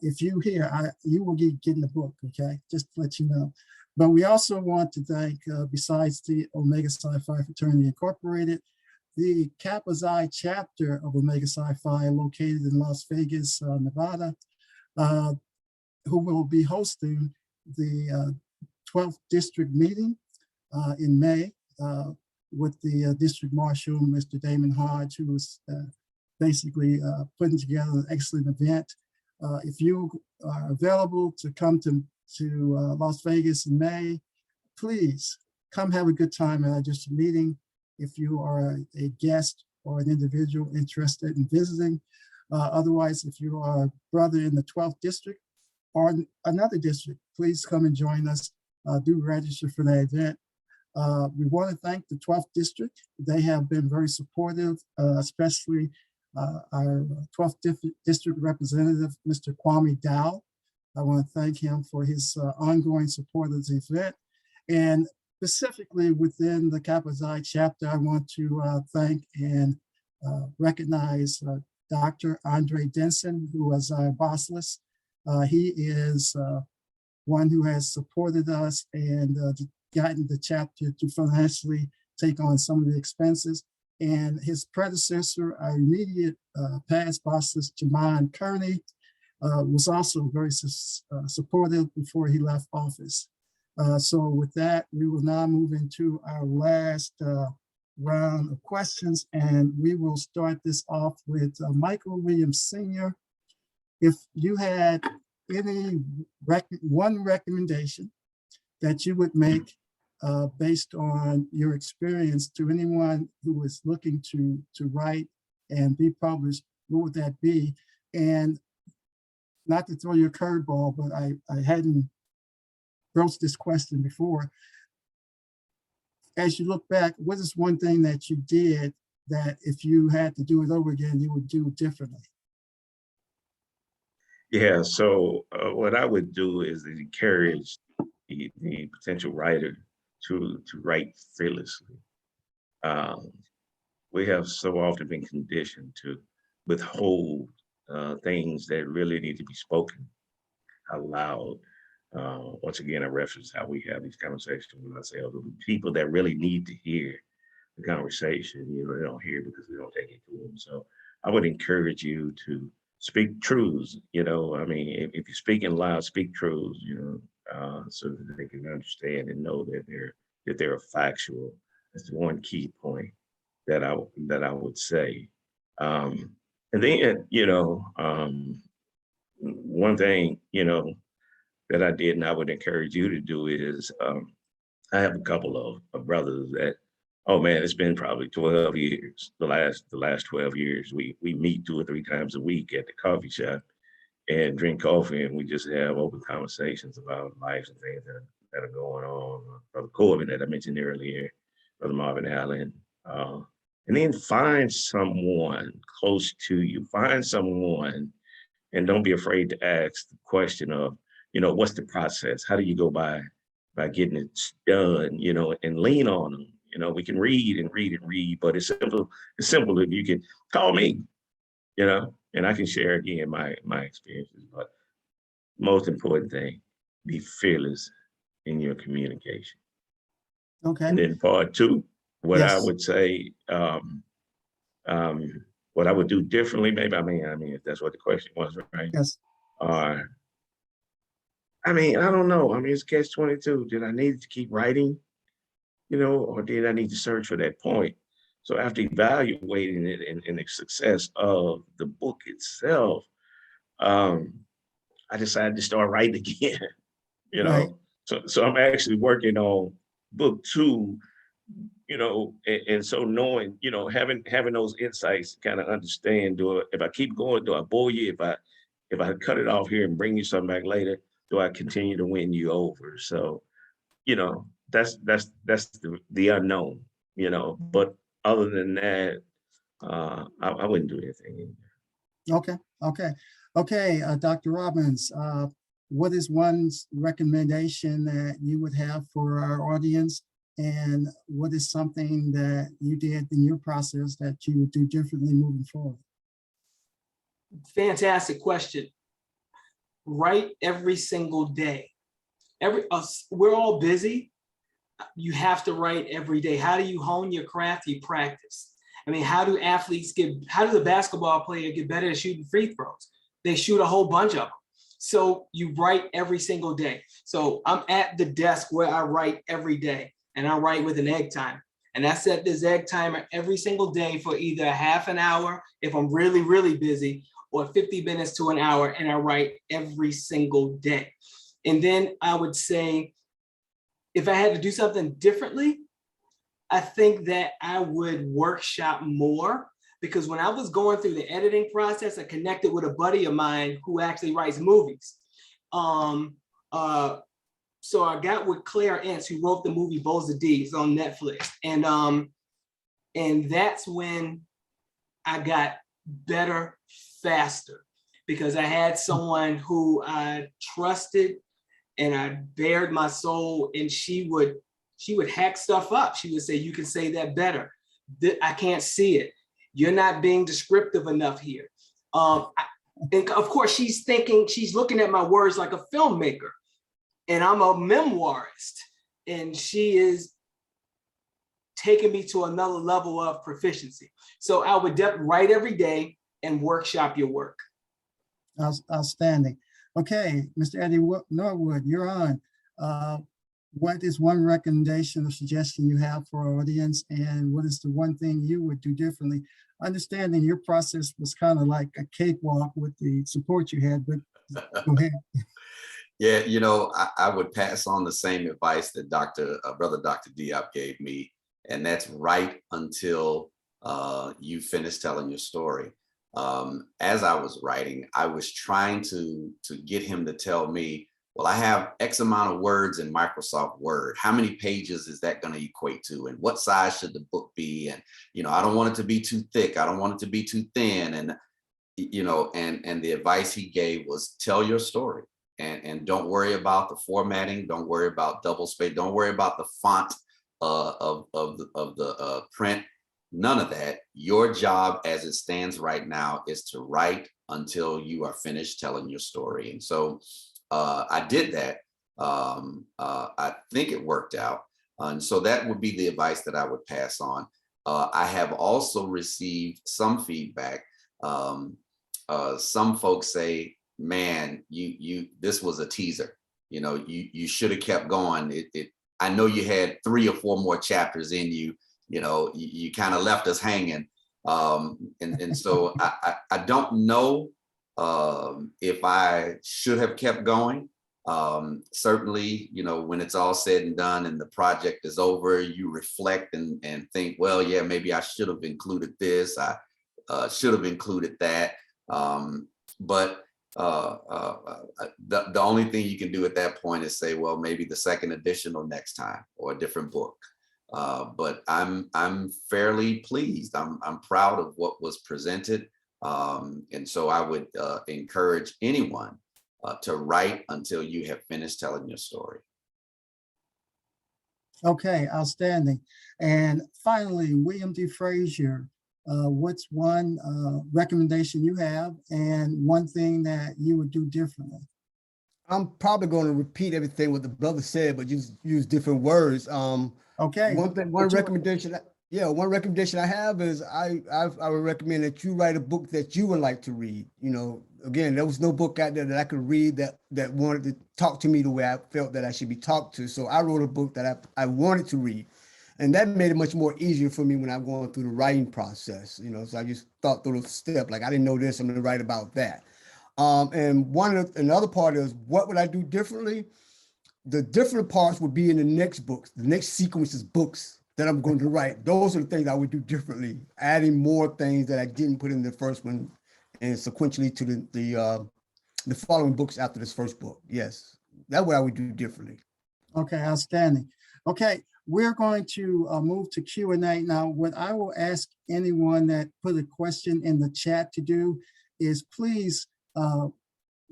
if you here, you will be getting the book, okay? Just to let you know. But we also want to thank, besides the Omega Psi Phi Fraternity Incorporated, the Kappa Psi chapter of Omega Psi Phi located in Las Vegas, Nevada, who will be hosting the 12th district meeting in May with the district marshal, Mr. Damon Hodge, who was basically putting together an excellent event. If you are available to come to Las Vegas in May, please come have a good time at our district meeting. If you are a guest or an individual interested in visiting, otherwise, if you are a brother in the 12th district or another district, please come and join us. Do register for that event. We want to thank the 12th district. They have been very supportive, especially our 12th district representative, Mr. Kwame Dow. I want to thank him for his ongoing support of the event. And specifically within the Kappa Psi chapter, I want to thank and recognize Dr. Andre Denson, who was our boss list. He is one who has supported us and gotten the chapter to financially take on some of the expenses. And his predecessor, our immediate past bosses, Jaman Kearney, was also very supportive before he left office. So with that, we will now move into our last round of questions, and we will start this off with Michael Williams Sr. If you had one recommendation that you would make based on your experience to anyone who is looking to write and be published, what would that be? And not to throw you a curveball, but I hadn't broached this question before. As you look back, what is one thing that you did that if you had to do it over again, you would do differently? Yeah, so what I would do is encourage the potential writer to write fearlessly. We have so often been conditioned to withhold things that really need to be spoken out loud. Once again, I reference how we have these conversations with ourselves, the people that really need to hear the conversation, they don't hear because we don't take it to them. So I would encourage you to speak truths, I mean, if you're speaking loud, speak truths, so that they can understand and know that they're factual. That's one key point that I would say. And then, one thing, that I did and I would encourage you to do is, I have a couple of brothers that, oh man, it's been probably 12 years, the last 12 years. We meet 2 or 3 times a week at the coffee shop and drink coffee, and we just have open conversations about life and things that are going on. Brother Corbin that I mentioned earlier, Brother Marvin Allen. And then find someone close to you, find someone, and don't be afraid to ask the question of, what's the process? How do you go by getting it done, and lean on them. We can read and read and read, but it's simple if you can call me. you know, and I can share again my experiences, but most important thing, be fearless in your communication. Okay. And then part two, what I Yes. would say, what I would do differently, maybe, I mean, if that's what the question was, right? Yes. I mean, I don't know. I mean, it's catch-22. Did I need to keep writing, you know, or did I need to search for that point? So after evaluating it and the success of the book itself, I decided to start writing again, you Right. know? So I'm actually working on book two, you know, and so knowing, you know, having those insights to kind of understand, if I keep going, do I bore you? If I cut it off here and bring you something back later, do I continue to win you over? So, you know, that's the unknown, you know. But other than that, I wouldn't do anything. Okay. Okay. Okay. Dr. Robbins, what is one recommendation that you would have for our audience? And what is something that you did in your process that you would do differently moving forward? Fantastic question. Write every single day. We're all busy. You have to write every day. How do you hone your craft? You practice. I mean, how do the basketball player get better at shooting free throws? They shoot a whole bunch of them. So you write every single day. So I'm at the desk where I write every day, and I write with an egg timer. And I set this egg timer every single day for either a half an hour if I'm really, really busy, or 50 minutes to an hour, and I write every single day. And then I would say, if I had to do something differently, I think that I would workshop more, because when I was going through the editing process, I connected with a buddy of mine who actually writes movies. So I got with Claire Ince, who wrote the movie Bowls of D's on Netflix. And that's when I got better faster, because I had someone who I trusted and I bared my soul, and she would hack stuff up. She would say, you can say that better. I can't see it. You're not being descriptive enough here. And of course, she's looking at my words like a filmmaker, and I'm a memoirist, and she is taking me to another level of proficiency. So I would write every day and workshop your work. Outstanding. Okay, Mr. Eddie Norwood, you're on. What is one recommendation or suggestion you have for our audience, and what is the one thing you would do differently? Understanding your process was kind of like a cakewalk with the support you had, but go ahead. Yeah, you know, I would pass on the same advice that Brother Dr. Diop gave me, and that's write until you finish telling your story. As I was writing, I was trying to get him to tell me, well, I have X amount of words in Microsoft Word. How many pages is that going to equate to? And what size should the book be? And, you know, I don't want it to be too thick. I don't want it to be too thin. And, you know, and the advice he gave was tell your story, and don't worry about the formatting. Don't worry about double space. Don't worry about the font of the print. None of that. Your job as it stands right now is to write until you are finished telling your story. And so I did that. I think it worked out. And so that would be the advice that I would pass on. I have also received some feedback. Some folks say, man, this was a teaser. You know, you should have kept going. I know you had 3 or 4 more chapters in you. You know, you kind of left us hanging. And so I don't know if I should have kept going. Certainly, you know, when it's all said and done and the project is over, you reflect and think, well, yeah, maybe I should have included this. I should have included that. But the only thing you can do at that point is say, well, maybe the second edition or next time, or a different book. But I'm fairly pleased. I'm proud of what was presented. And so I would encourage anyone to write until you have finished telling your story. Okay, outstanding. And finally, William D. Frazier, what's one recommendation you have and one thing that you would do differently? I'm probably going to repeat everything what the brother said, but use different words. Okay. One recommendation I have is I would recommend that you write a book that you would like to read. You know, again, there was no book out there that I could read that wanted to talk to me the way I felt that I should be talked to. So I wrote a book that I wanted to read. And that made it much more easier for me when I'm going through the writing process. You know, so I just thought through the step, like I didn't know this, I'm gonna write about that. And another part is, what would I do differently? The different parts would be in the next books, the next sequences books that I'm going to write. Those are the things I would do differently, adding more things that I didn't put in the first one, and sequentially to the following books after this first book. Yes, that's what I would do differently. Okay, outstanding. Okay, we're going to move to Q&A. Now, what I will ask anyone that put a question in the chat to do is please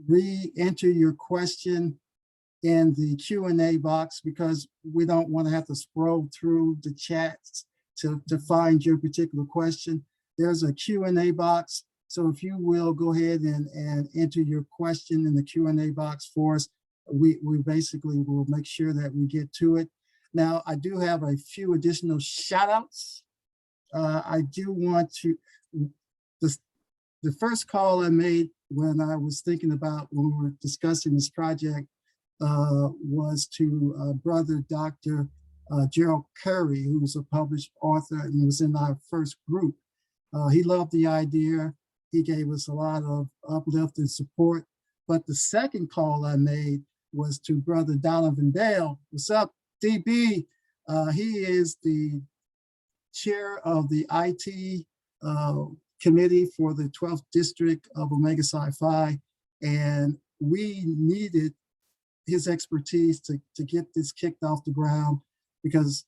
re-enter your question in the Q&A box, because we don't want to have to scroll through the chats to find your particular question. There's a Q&A box. So if you will go ahead and enter your question in the Q&A box for us, we basically will make sure that we get to it. Now, I do have a few additional shout outs. I do want to, the first call I made when I was thinking about, when we were discussing this project, was to brother Dr. Gerald Curry, who was a published author and was in our first group. He loved the idea. He gave us a lot of uplift and support. But the second call I made was to brother Donovan Dale. What's up, DB? He is the chair of the IT committee for the 12th district of Omega Psi Phi. And we needed his expertise to get this kicked off the ground, because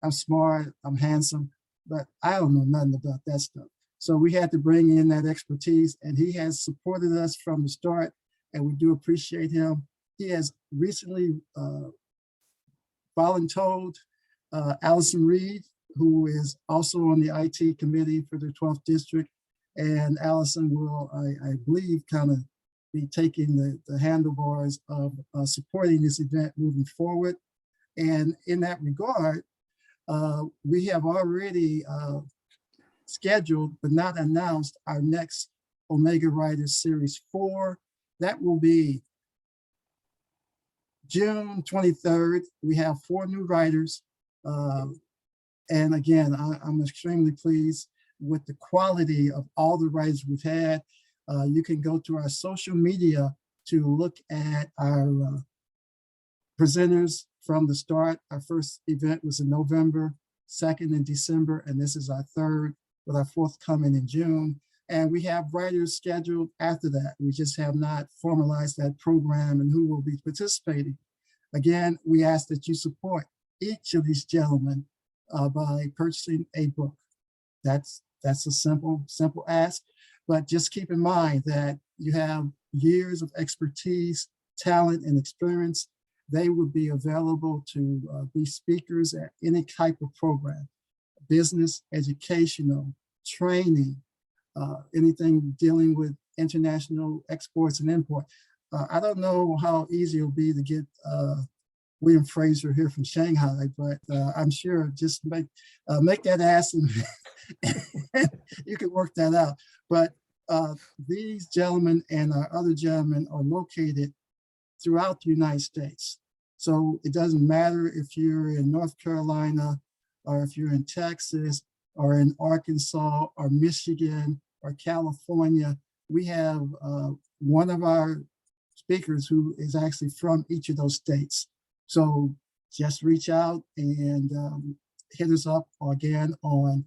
I'm smart, I'm handsome, but I don't know nothing about that stuff. So we had to bring in that expertise, and he has supported us from the start, and we do appreciate him. He has recently voluntold Allison Reed, who is also on the IT committee for the 12th district. And Allison will, I believe, kind of be taking the handlebars of supporting this event moving forward. And in that regard, we have already scheduled but not announced our next Omega Writers Series 4. That will be June 23rd. We have 4 new writers. And again, I'm extremely pleased with the quality of all the writers we've had. You can go to our social media to look at our presenters from the start. Our first event was in November, second in December, and this is our third, with our fourth coming in June. And we have writers scheduled after that. We just have not formalized that program and who will be participating. Again, we ask that you support each of these gentlemen by purchasing a book. That's a simple ask, but just keep in mind that you have years of expertise, talent, and experience. They would be available to be speakers at any type of program, business, educational, training, anything dealing with international exports and import. I don't know how easy it'll be to get William Frazier here from Shanghai, but I'm sure just make that ask and you can work that out. But these gentlemen and our other gentlemen are located throughout the United States. So it doesn't matter if you're in North Carolina, or if you're in Texas, or in Arkansas, or Michigan, or California. We have one of our speakers who is actually from each of those states. So just reach out and hit us up again on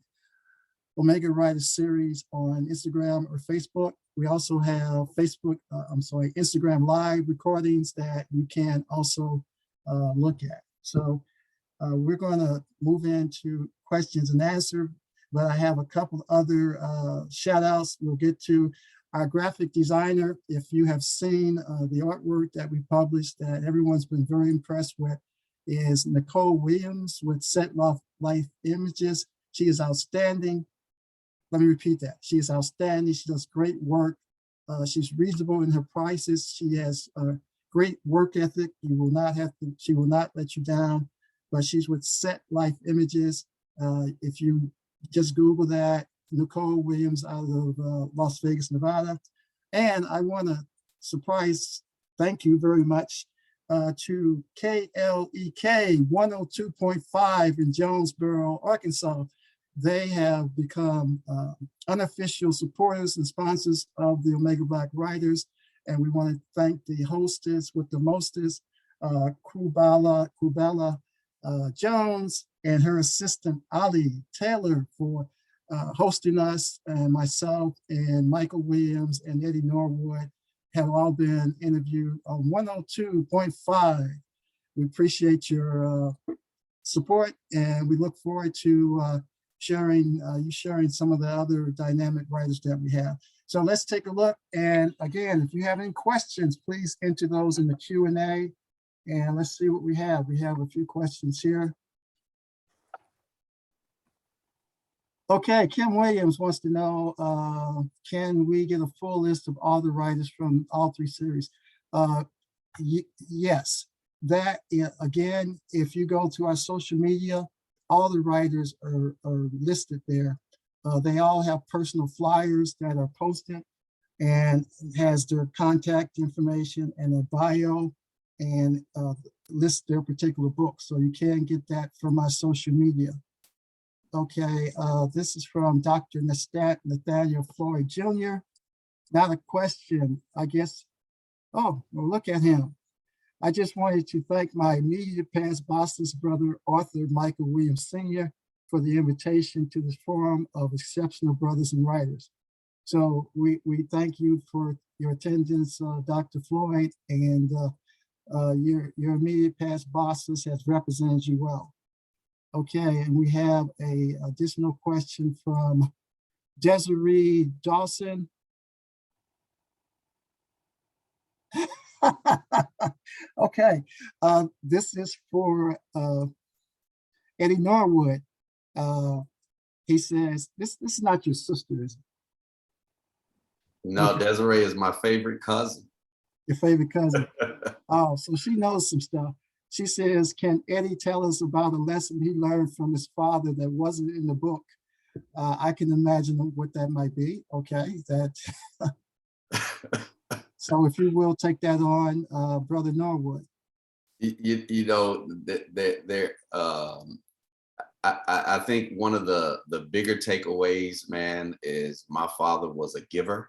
Omega Writers Series on Instagram or Facebook. We also have Instagram live recordings that you can also look at. So we're going to move into questions and answers, but I have a couple other shout outs we'll get to. Our graphic designer, if you have seen the artwork that we published that everyone's been very impressed with, is Nicole Williams with Set Life Images. She is outstanding. let me repeat that. She is outstanding. She does great work. She's reasonable in her prices. She has great work ethic. She will not let you down, but she's with Set Life Images. If you just Google that, Nicole Williams out of Las Vegas, Nevada. And I want to thank you very much to KLEK 102.5 in Jonesboro, Arkansas. They have become unofficial supporters and sponsors of the Omega Black Writers. And we want to thank the hostess with the mostest, Kubala Jones, and her assistant, Ali Taylor, for hosting us, and myself and Michael Williams and Eddie Norwood have all been interviewed on 102.5. We appreciate your support, and we look forward to sharing some of the other dynamic writers that we have. So let's take a look. And again, if you have any questions, please enter those in the Q&A, and let's see what we have. We have a few questions here. Okay, Kim Williams wants to know, can we get a full list of all the writers from all 3 series? Yes, that again, if you go to our social media, all the writers are listed there. They all have personal flyers that are posted and has their contact information and their bio and list their particular books. So you can get that from our social media. Okay, this is from Dr. Nathaniel Floyd Jr. Not a question, I guess. Oh, well, look at him. I just wanted to thank my immediate past bosses, brother, author Michael Williams Sr., for the invitation to this forum of exceptional brothers and writers. So we thank you for your attendance, Dr. Floyd, and your immediate past bosses has represented you well. Okay, and we have a additional question from Desiree Dawson. Okay, this is for Eddie Norwood. He says, this is not your sister, is it? No, Okay. Desiree is my favorite cousin. Your favorite cousin. Oh, so she knows some stuff. She says, can Eddie tell us about a lesson he learned from his father that wasn't in the book? I can imagine what that might be. Okay, that. So if you will take that on, Brother Norwood. You know, I think one of the bigger takeaways, man, is my father was a giver.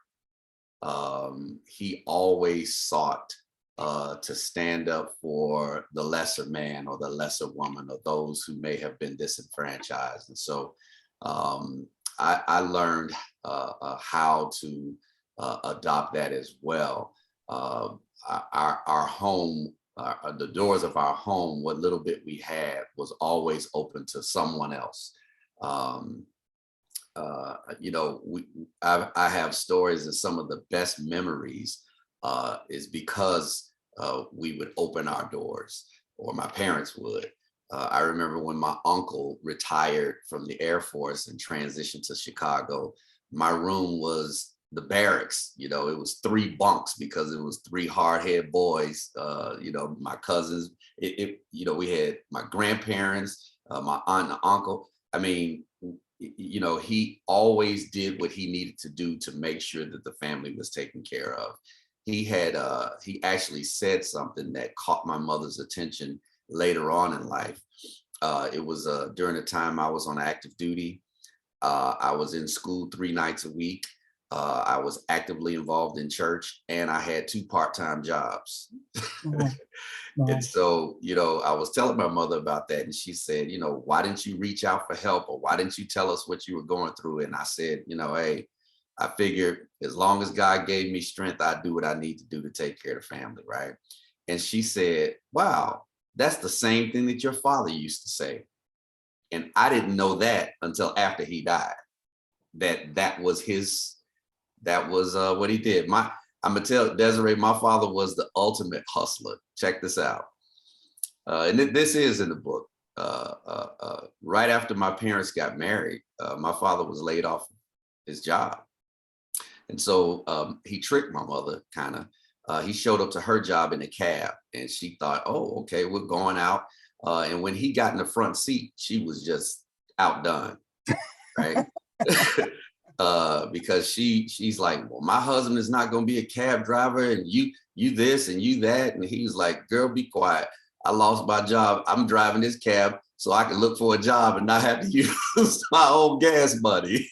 He always sought to stand up for the lesser man or the lesser woman or those who may have been disenfranchised. And so I learned how to adopt that as well. Our home, the doors of our home, what little bit we had was always open to someone else. You know, I have stories, and some of the best memories is because we would open our doors, or my parents would. I remember when my uncle retired from the Air Force and transitioned to Chicago, my room was the barracks. You know, it was 3 bunks because it was 3 hard-head boys. You know, my cousins, you know, we had my grandparents, my aunt and uncle. I mean, you know, he always did what he needed to do to make sure that the family was taken care of. He actually said something that caught my mother's attention later on in life. It was during the time I was on active duty. I was in school 3 nights a week. I was actively involved in church, and I had 2 part-time jobs. And so, you know, I was telling my mother about that, and she said, you know, why didn't you reach out for help, or why didn't you tell us what you were going through? And I said, you know, hey, I figured as long as God gave me strength, I'd do what I need to do to take care of the family, right? And she said, wow, that's the same thing that your father used to say. And I didn't know that until after he died, that was what he did. I'm gonna tell Desiree, my father was the ultimate hustler. Check this out. And this is in the book. Right after my parents got married, my father was laid off his job. And so he tricked my mother, kind of. He showed up to her job in a cab, and she thought, oh, okay, we're going out. And when he got in the front seat, she was just outdone, right? Because she's like, well, my husband is not going to be a cab driver, and you this and you that. And he was like, girl, be quiet. I lost my job. I'm driving this cab so I can look for a job and not have to use my own gas money.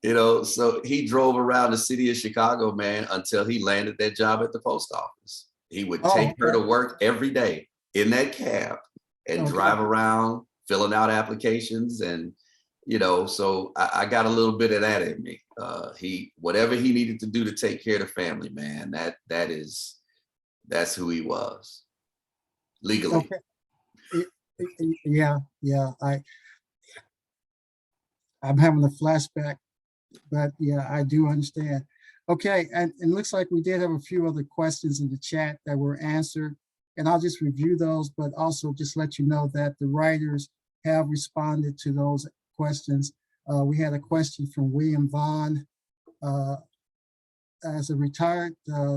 You know, so he drove around the city of Chicago, man, until he landed that job at the post office. He would take her to work every day in that cab and drive around filling out applications. And, you know, so I got a little bit of that in me. Whatever he needed to do to take care of the family, man, that's who he was legally. Yeah, I'm having a flashback, but yeah, I do understand. Okay, and it looks like we did have a few other questions in the chat that were answered, and I'll just review those, but also just let you know that the writers have responded to those questions. We had a question from William Vaughn. As a retired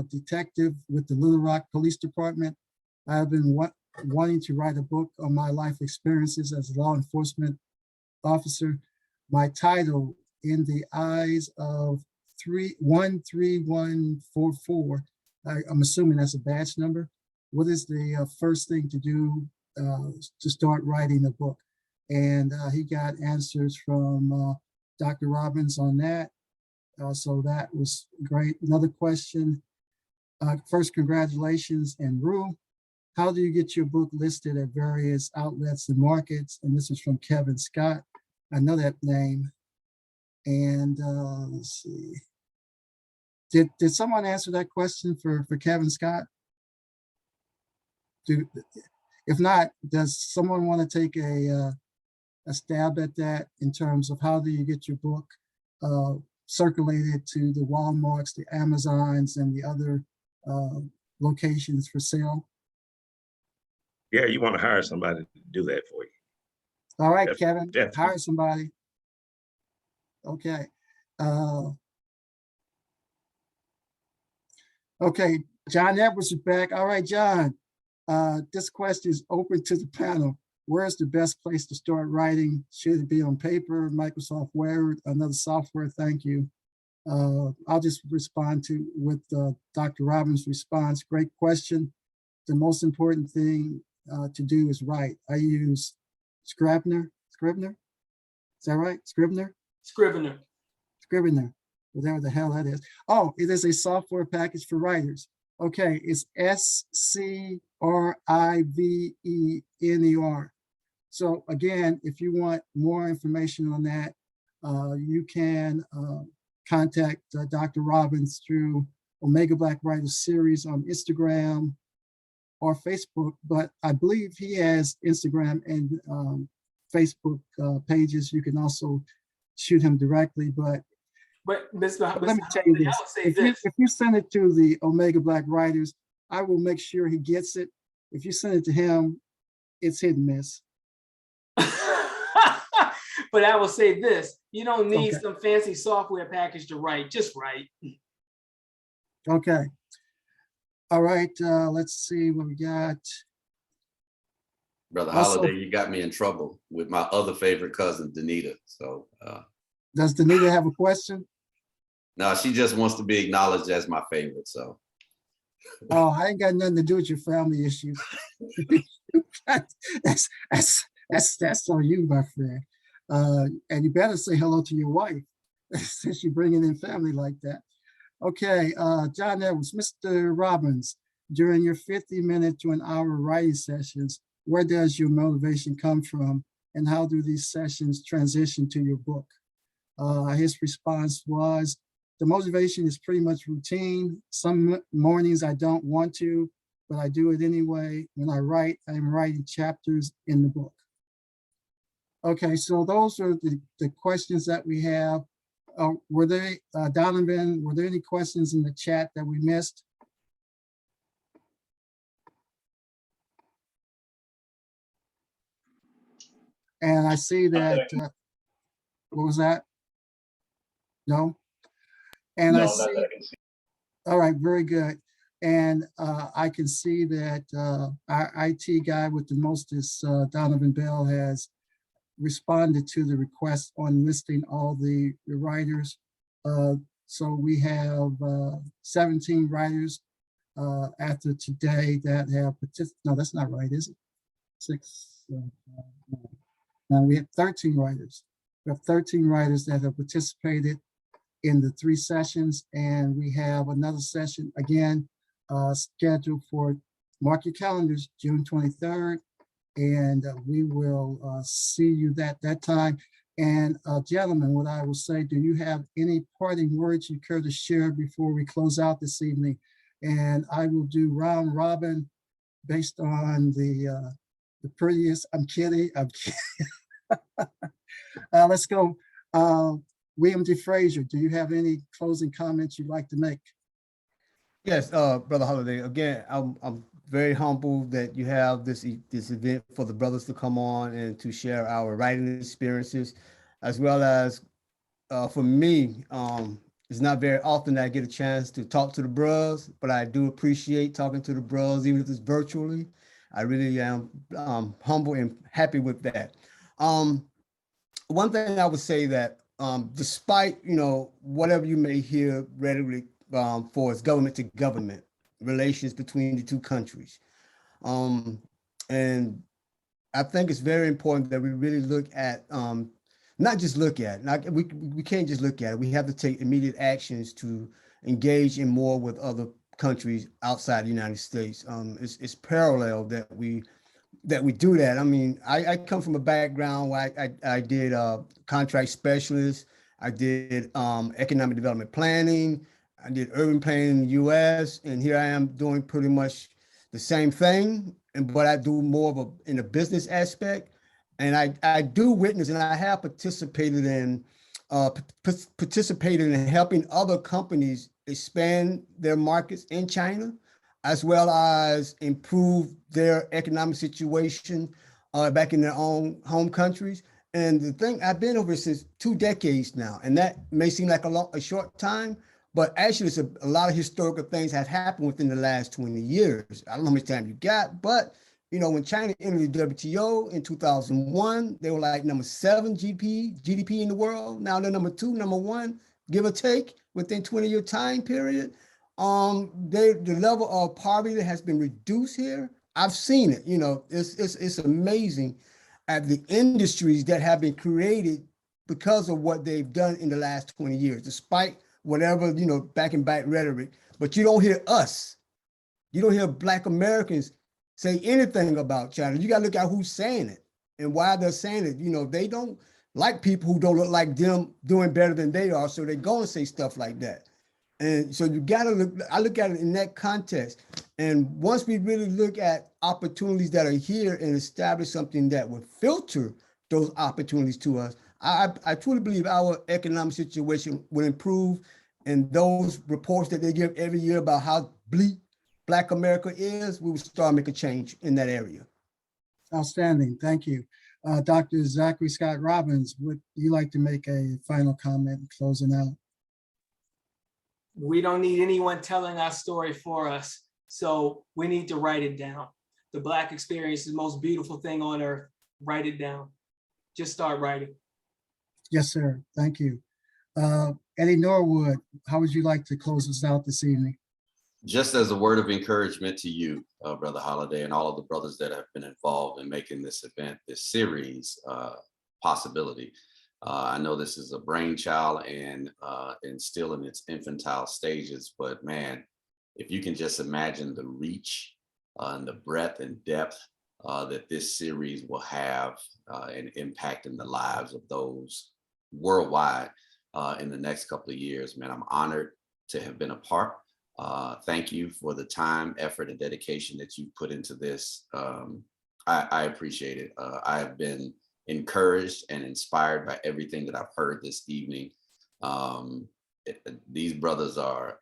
detective with the Little Rock Police Department, I have been wanting to write a book on my life experiences as a law enforcement officer. My title, In the Eyes of 13144, I'm assuming that's a badge number. What is the first thing to do to start writing a book? And he got answers from Dr. Robbins on that. So that was great. Another question. First, congratulations, and Rue. How do you get your book listed at various outlets and markets? And this is from Kevin Scott. I know that name. And let's see. Did someone answer that question for Kevin Scott? If not, does someone want to take a stab at that in terms of how do you get your book circulated to the Walmarts, the Amazons, and the other locations for sale? Yeah, you want to hire somebody to do that for you. All right, Kevin, definitely. hire somebody. Okay. Okay, John Edwards is back. All right, John, this question is open to the panel. Where's the best place to start writing? Should it be on paper, Microsoft Word, another software? Thank you. I'll just respond with Dr. Robbins' response. Great question. The most important thing to do is write. I use Scrivener. Is that right? Scrivener, whatever the hell that is. Oh, it is a software package for writers. Okay, it's Scrivener. So again, if you want more information on that, you can contact Dr. Robbins through Omega Black Writers Series on Instagram or Facebook, but I believe he has Instagram and Facebook pages. You can also shoot him directly, but let me tell you this. If you send it to the Omega Black Writers, I will make sure he gets it. If you send it to him, it's hit and miss. But I will say this, you don't need some fancy software package to write, just write. Okay. All right, let's see what we got. Brother Holiday, you got me in trouble with my other favorite cousin, Danita. So does Danita have a question? No, she just wants to be acknowledged as my favorite. So oh, I ain't got nothing to do with your family issues. that's on you, my friend. And you better say hello to your wife since you're bringing in family like that. Okay, John Edwards, Mr. Robbins, during your 50-minute to an hour writing sessions, where does your motivation come from, and how do these sessions transition to your book? His response was, the motivation is pretty much routine. Some mornings I don't want to, but I do it anyway. When I write, I'm writing chapters in the book. Okay, so those are the questions that we have. Were there, Donovan, were there any questions in the chat that we missed? And I see that What was that? No? And I see, all right, very good. And I can see that our IT guy with the mostest, Donovan Bell, has responded to the request on listing all the writers. So we have 17 writers after today that have participated. No, that's not right, is it? 6, now we have 13 writers. We have 13 writers that have participated in the 3 sessions, and we have another session again scheduled for, mark your calendars, June 23rd, and we will see you that time. And gentlemen, what I will say, do you have any parting words you care to share before we close out this evening? And I will do round robin based on the prettiest. I'm kidding. I'm kidding. Let's go. William D. Frazier, do you have any closing comments you'd like to make? Yes, Brother Holiday, again, I'm very humbled that you have this event for the brothers to come on and to share our writing experiences, as well as for me, it's not very often that I get a chance to talk to the bros, but I do appreciate talking to the bros, even if it's virtually. I really am humble and happy with that. One thing I would say that despite, whatever you may hear rhetoric for its government to government relations between the two countries. And I think it's very important that we really look at, not just look at, we can't just look at it. We have to take immediate actions to engage in more with other countries outside the United States. It's parallel that we do that. I mean, I come from a background where I did contract specialist, I did economic development planning, I did urban planning in the US, and here I am doing pretty much the same thing, but I do more in a business aspect. And I do witness, and I have participated in helping other companies expand their markets in China, as well as improve their economic situation back in their own home countries. And the thing, I've been over since 2 decades now, and that may seem like a short time, but actually it's a lot of historical things have happened within the last 20 years. I don't know how much time you got, but when China entered the WTO in 2001, they were like number 7 GDP in the world. Now they're number 2, number 1, give or take, within 20-year time period. The level of poverty that has been reduced here, I've seen it. It's amazing at the industries that have been created because of what they've done in the last 20 years, despite whatever, back and back rhetoric. But you don't hear us. You don't hear Black Americans say anything about China. You got to look at who's saying it and why they're saying it. They don't like people who don't look like them doing better than they are, so they're going to say stuff like that. And so you got to look, I look at it in that context. And once we really look at opportunities that are here and establish something that would filter those opportunities to us, I truly believe our economic situation will improve. And those reports that they give every year about how bleak Black America is, we will start making change in that area. Outstanding, thank you. Dr. Zachary Scott Robbins, would you like to make a final comment closing out? We don't need anyone telling our story for us, so we need to write it down. The Black experience is the most beautiful thing on earth. Write it down. Just start writing. Yes, sir, thank you. Eddie Norwood, how would you like to close us out this evening? Just as a word of encouragement to you, Brother Holiday, and all of the brothers that have been involved in making this event, this series, possibility. I know this is a brainchild and still in its infantile stages, but man, if you can just imagine the reach and the breadth and depth that this series will have and impact in the lives of those worldwide in the next couple of years, man, I'm honored to have been a part. Thank you for the time, effort, and dedication that you put into this. I appreciate it. I have been encouraged and inspired by everything that I've heard this evening. These brothers are,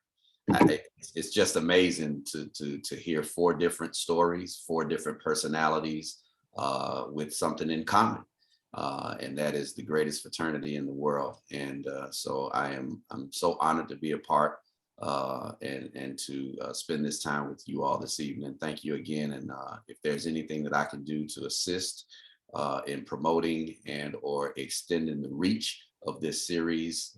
it's just amazing to hear 4 different stories, 4 different personalities with something in common. and that is the greatest fraternity in the world. And so I'm so honored to be a part and to spend this time with you all this evening. Thank you again. And if there's anything that I can do to assist in promoting and or extending the reach of this series,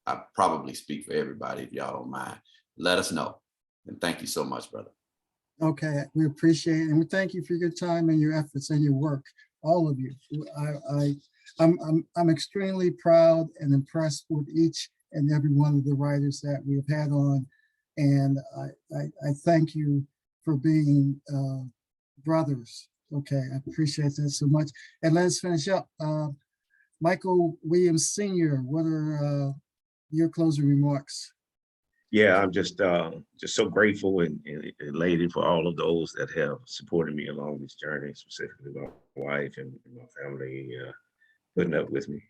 I probably speak for everybody if y'all don't mind. Let us know. And thank you so much, brother. Okay, we appreciate it, and we thank you for your time and your efforts and your work, all of you. I'm extremely proud and impressed with each and every one of the writers that we've had on, and I thank you for being brothers. Okay, I appreciate that so much. And let's finish up. Michael Williams Sr., what are your closing remarks? Yeah, I'm just so grateful and elated for all of those that have supported me along this journey, specifically my wife and my family putting up with me.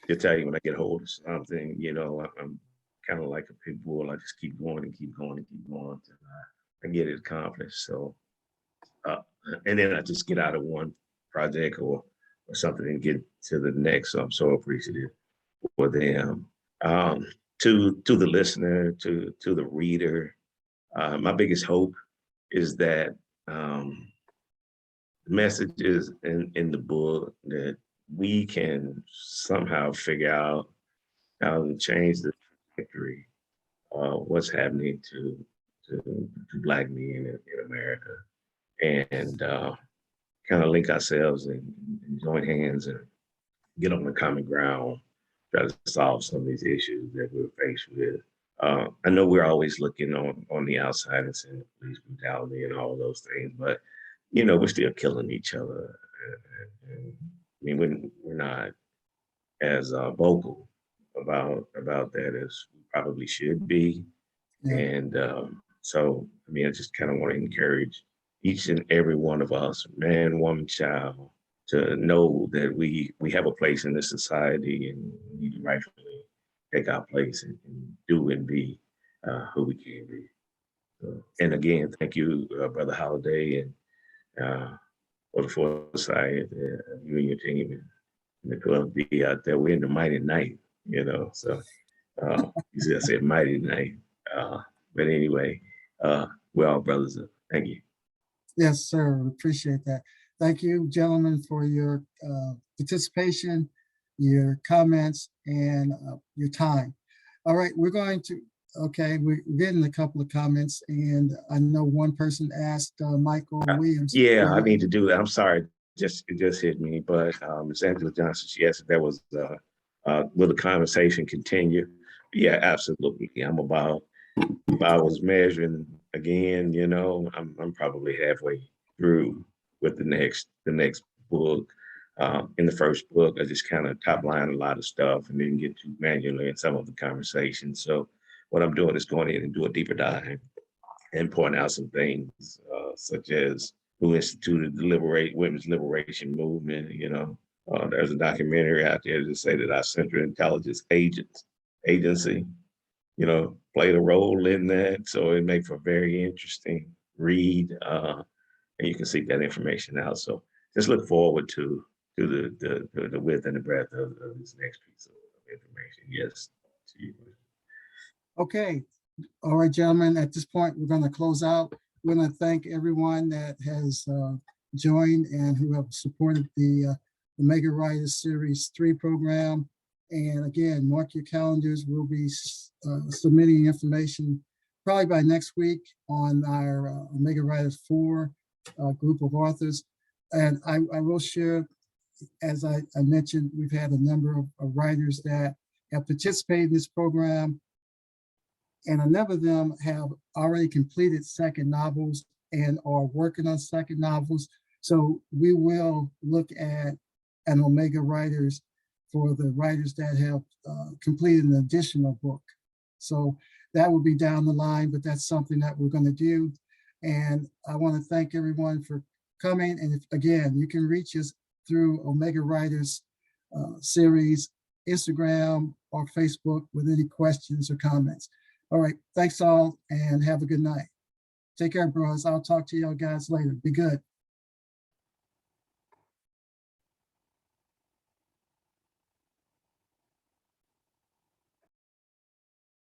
To tell you, when I get hold of something, you know, I'm kind of like a pit bull. I just keep going and keep going and keep going until I get it accomplished. So, and then I just get out of one project or something and get to the next. So I'm so appreciative for them. To the listener, to the reader, my biggest hope is that the messages in the book that we can somehow figure out how to change the trajectory of what's happening to Black men in America, and kind of link ourselves and join hands and get on the common ground, try to solve some of these issues that we're faced with. I know we're always looking on the outside and saying police brutality and all of those things, but you know, we're still killing each other. And I mean, we're not as vocal about that as we probably should be. Yeah. And so, I mean, I just kind of want to encourage each and every one of us, man, woman, child, to know that we have a place in this society and we need to rightfully take our place and do and be who we can be. So, and again, thank you, Brother Holiday, and for the foresight, you and your team and the 12B out there. We're in the mighty night, you know. So you see, I said mighty night. But anyway, we're all brothers. Thank you. Yes, sir. Appreciate that. Thank you, gentlemen, for your participation, your comments, and your time. All right, we're going to, okay, we're getting a couple of comments, and I know one person asked Michael Williams. Yeah, I need to do that. I'm sorry, it just hit me, but Ms. Angela Johnson, she asked if there was, will the conversation continue? Yeah, absolutely. If I was measuring again, you know, I'm probably halfway through with the next book. In the first book, I just kind of top line a lot of stuff and didn't get too manually in some of the conversations. So what I'm doing is going in and do a deeper dive and point out some things, such as who instituted the women's liberation movement. You know, there's a documentary out there that say that our Central Intelligence Agency, you know, played a role in that. So it makes for a very interesting read, and you can seek that information out. So just look forward to the width and the breadth of this next piece of information. Yes, to you. Okay. All right, gentlemen, at this point, we're going to close out. We're going to thank everyone that has joined and who have supported the Omega Writers Series 3 program. And again, mark your calendars. We'll be submitting information probably by next week on our Omega Writers 4 group of authors. And I will share, as I mentioned, we've had a number of writers that have participated in this program, and a number of them have already completed second novels and are working on second novels. So we will look at an Omega Writers for the writers that have completed an additional book. So that will be down the line, but that's something that we're going to do. And I want to thank everyone for coming. And again, you can reach us through Omega Writers Series, Instagram or Facebook with any questions or comments. All right, thanks all and have a good night. Take care, bros. I'll talk to y'all guys later. Be good.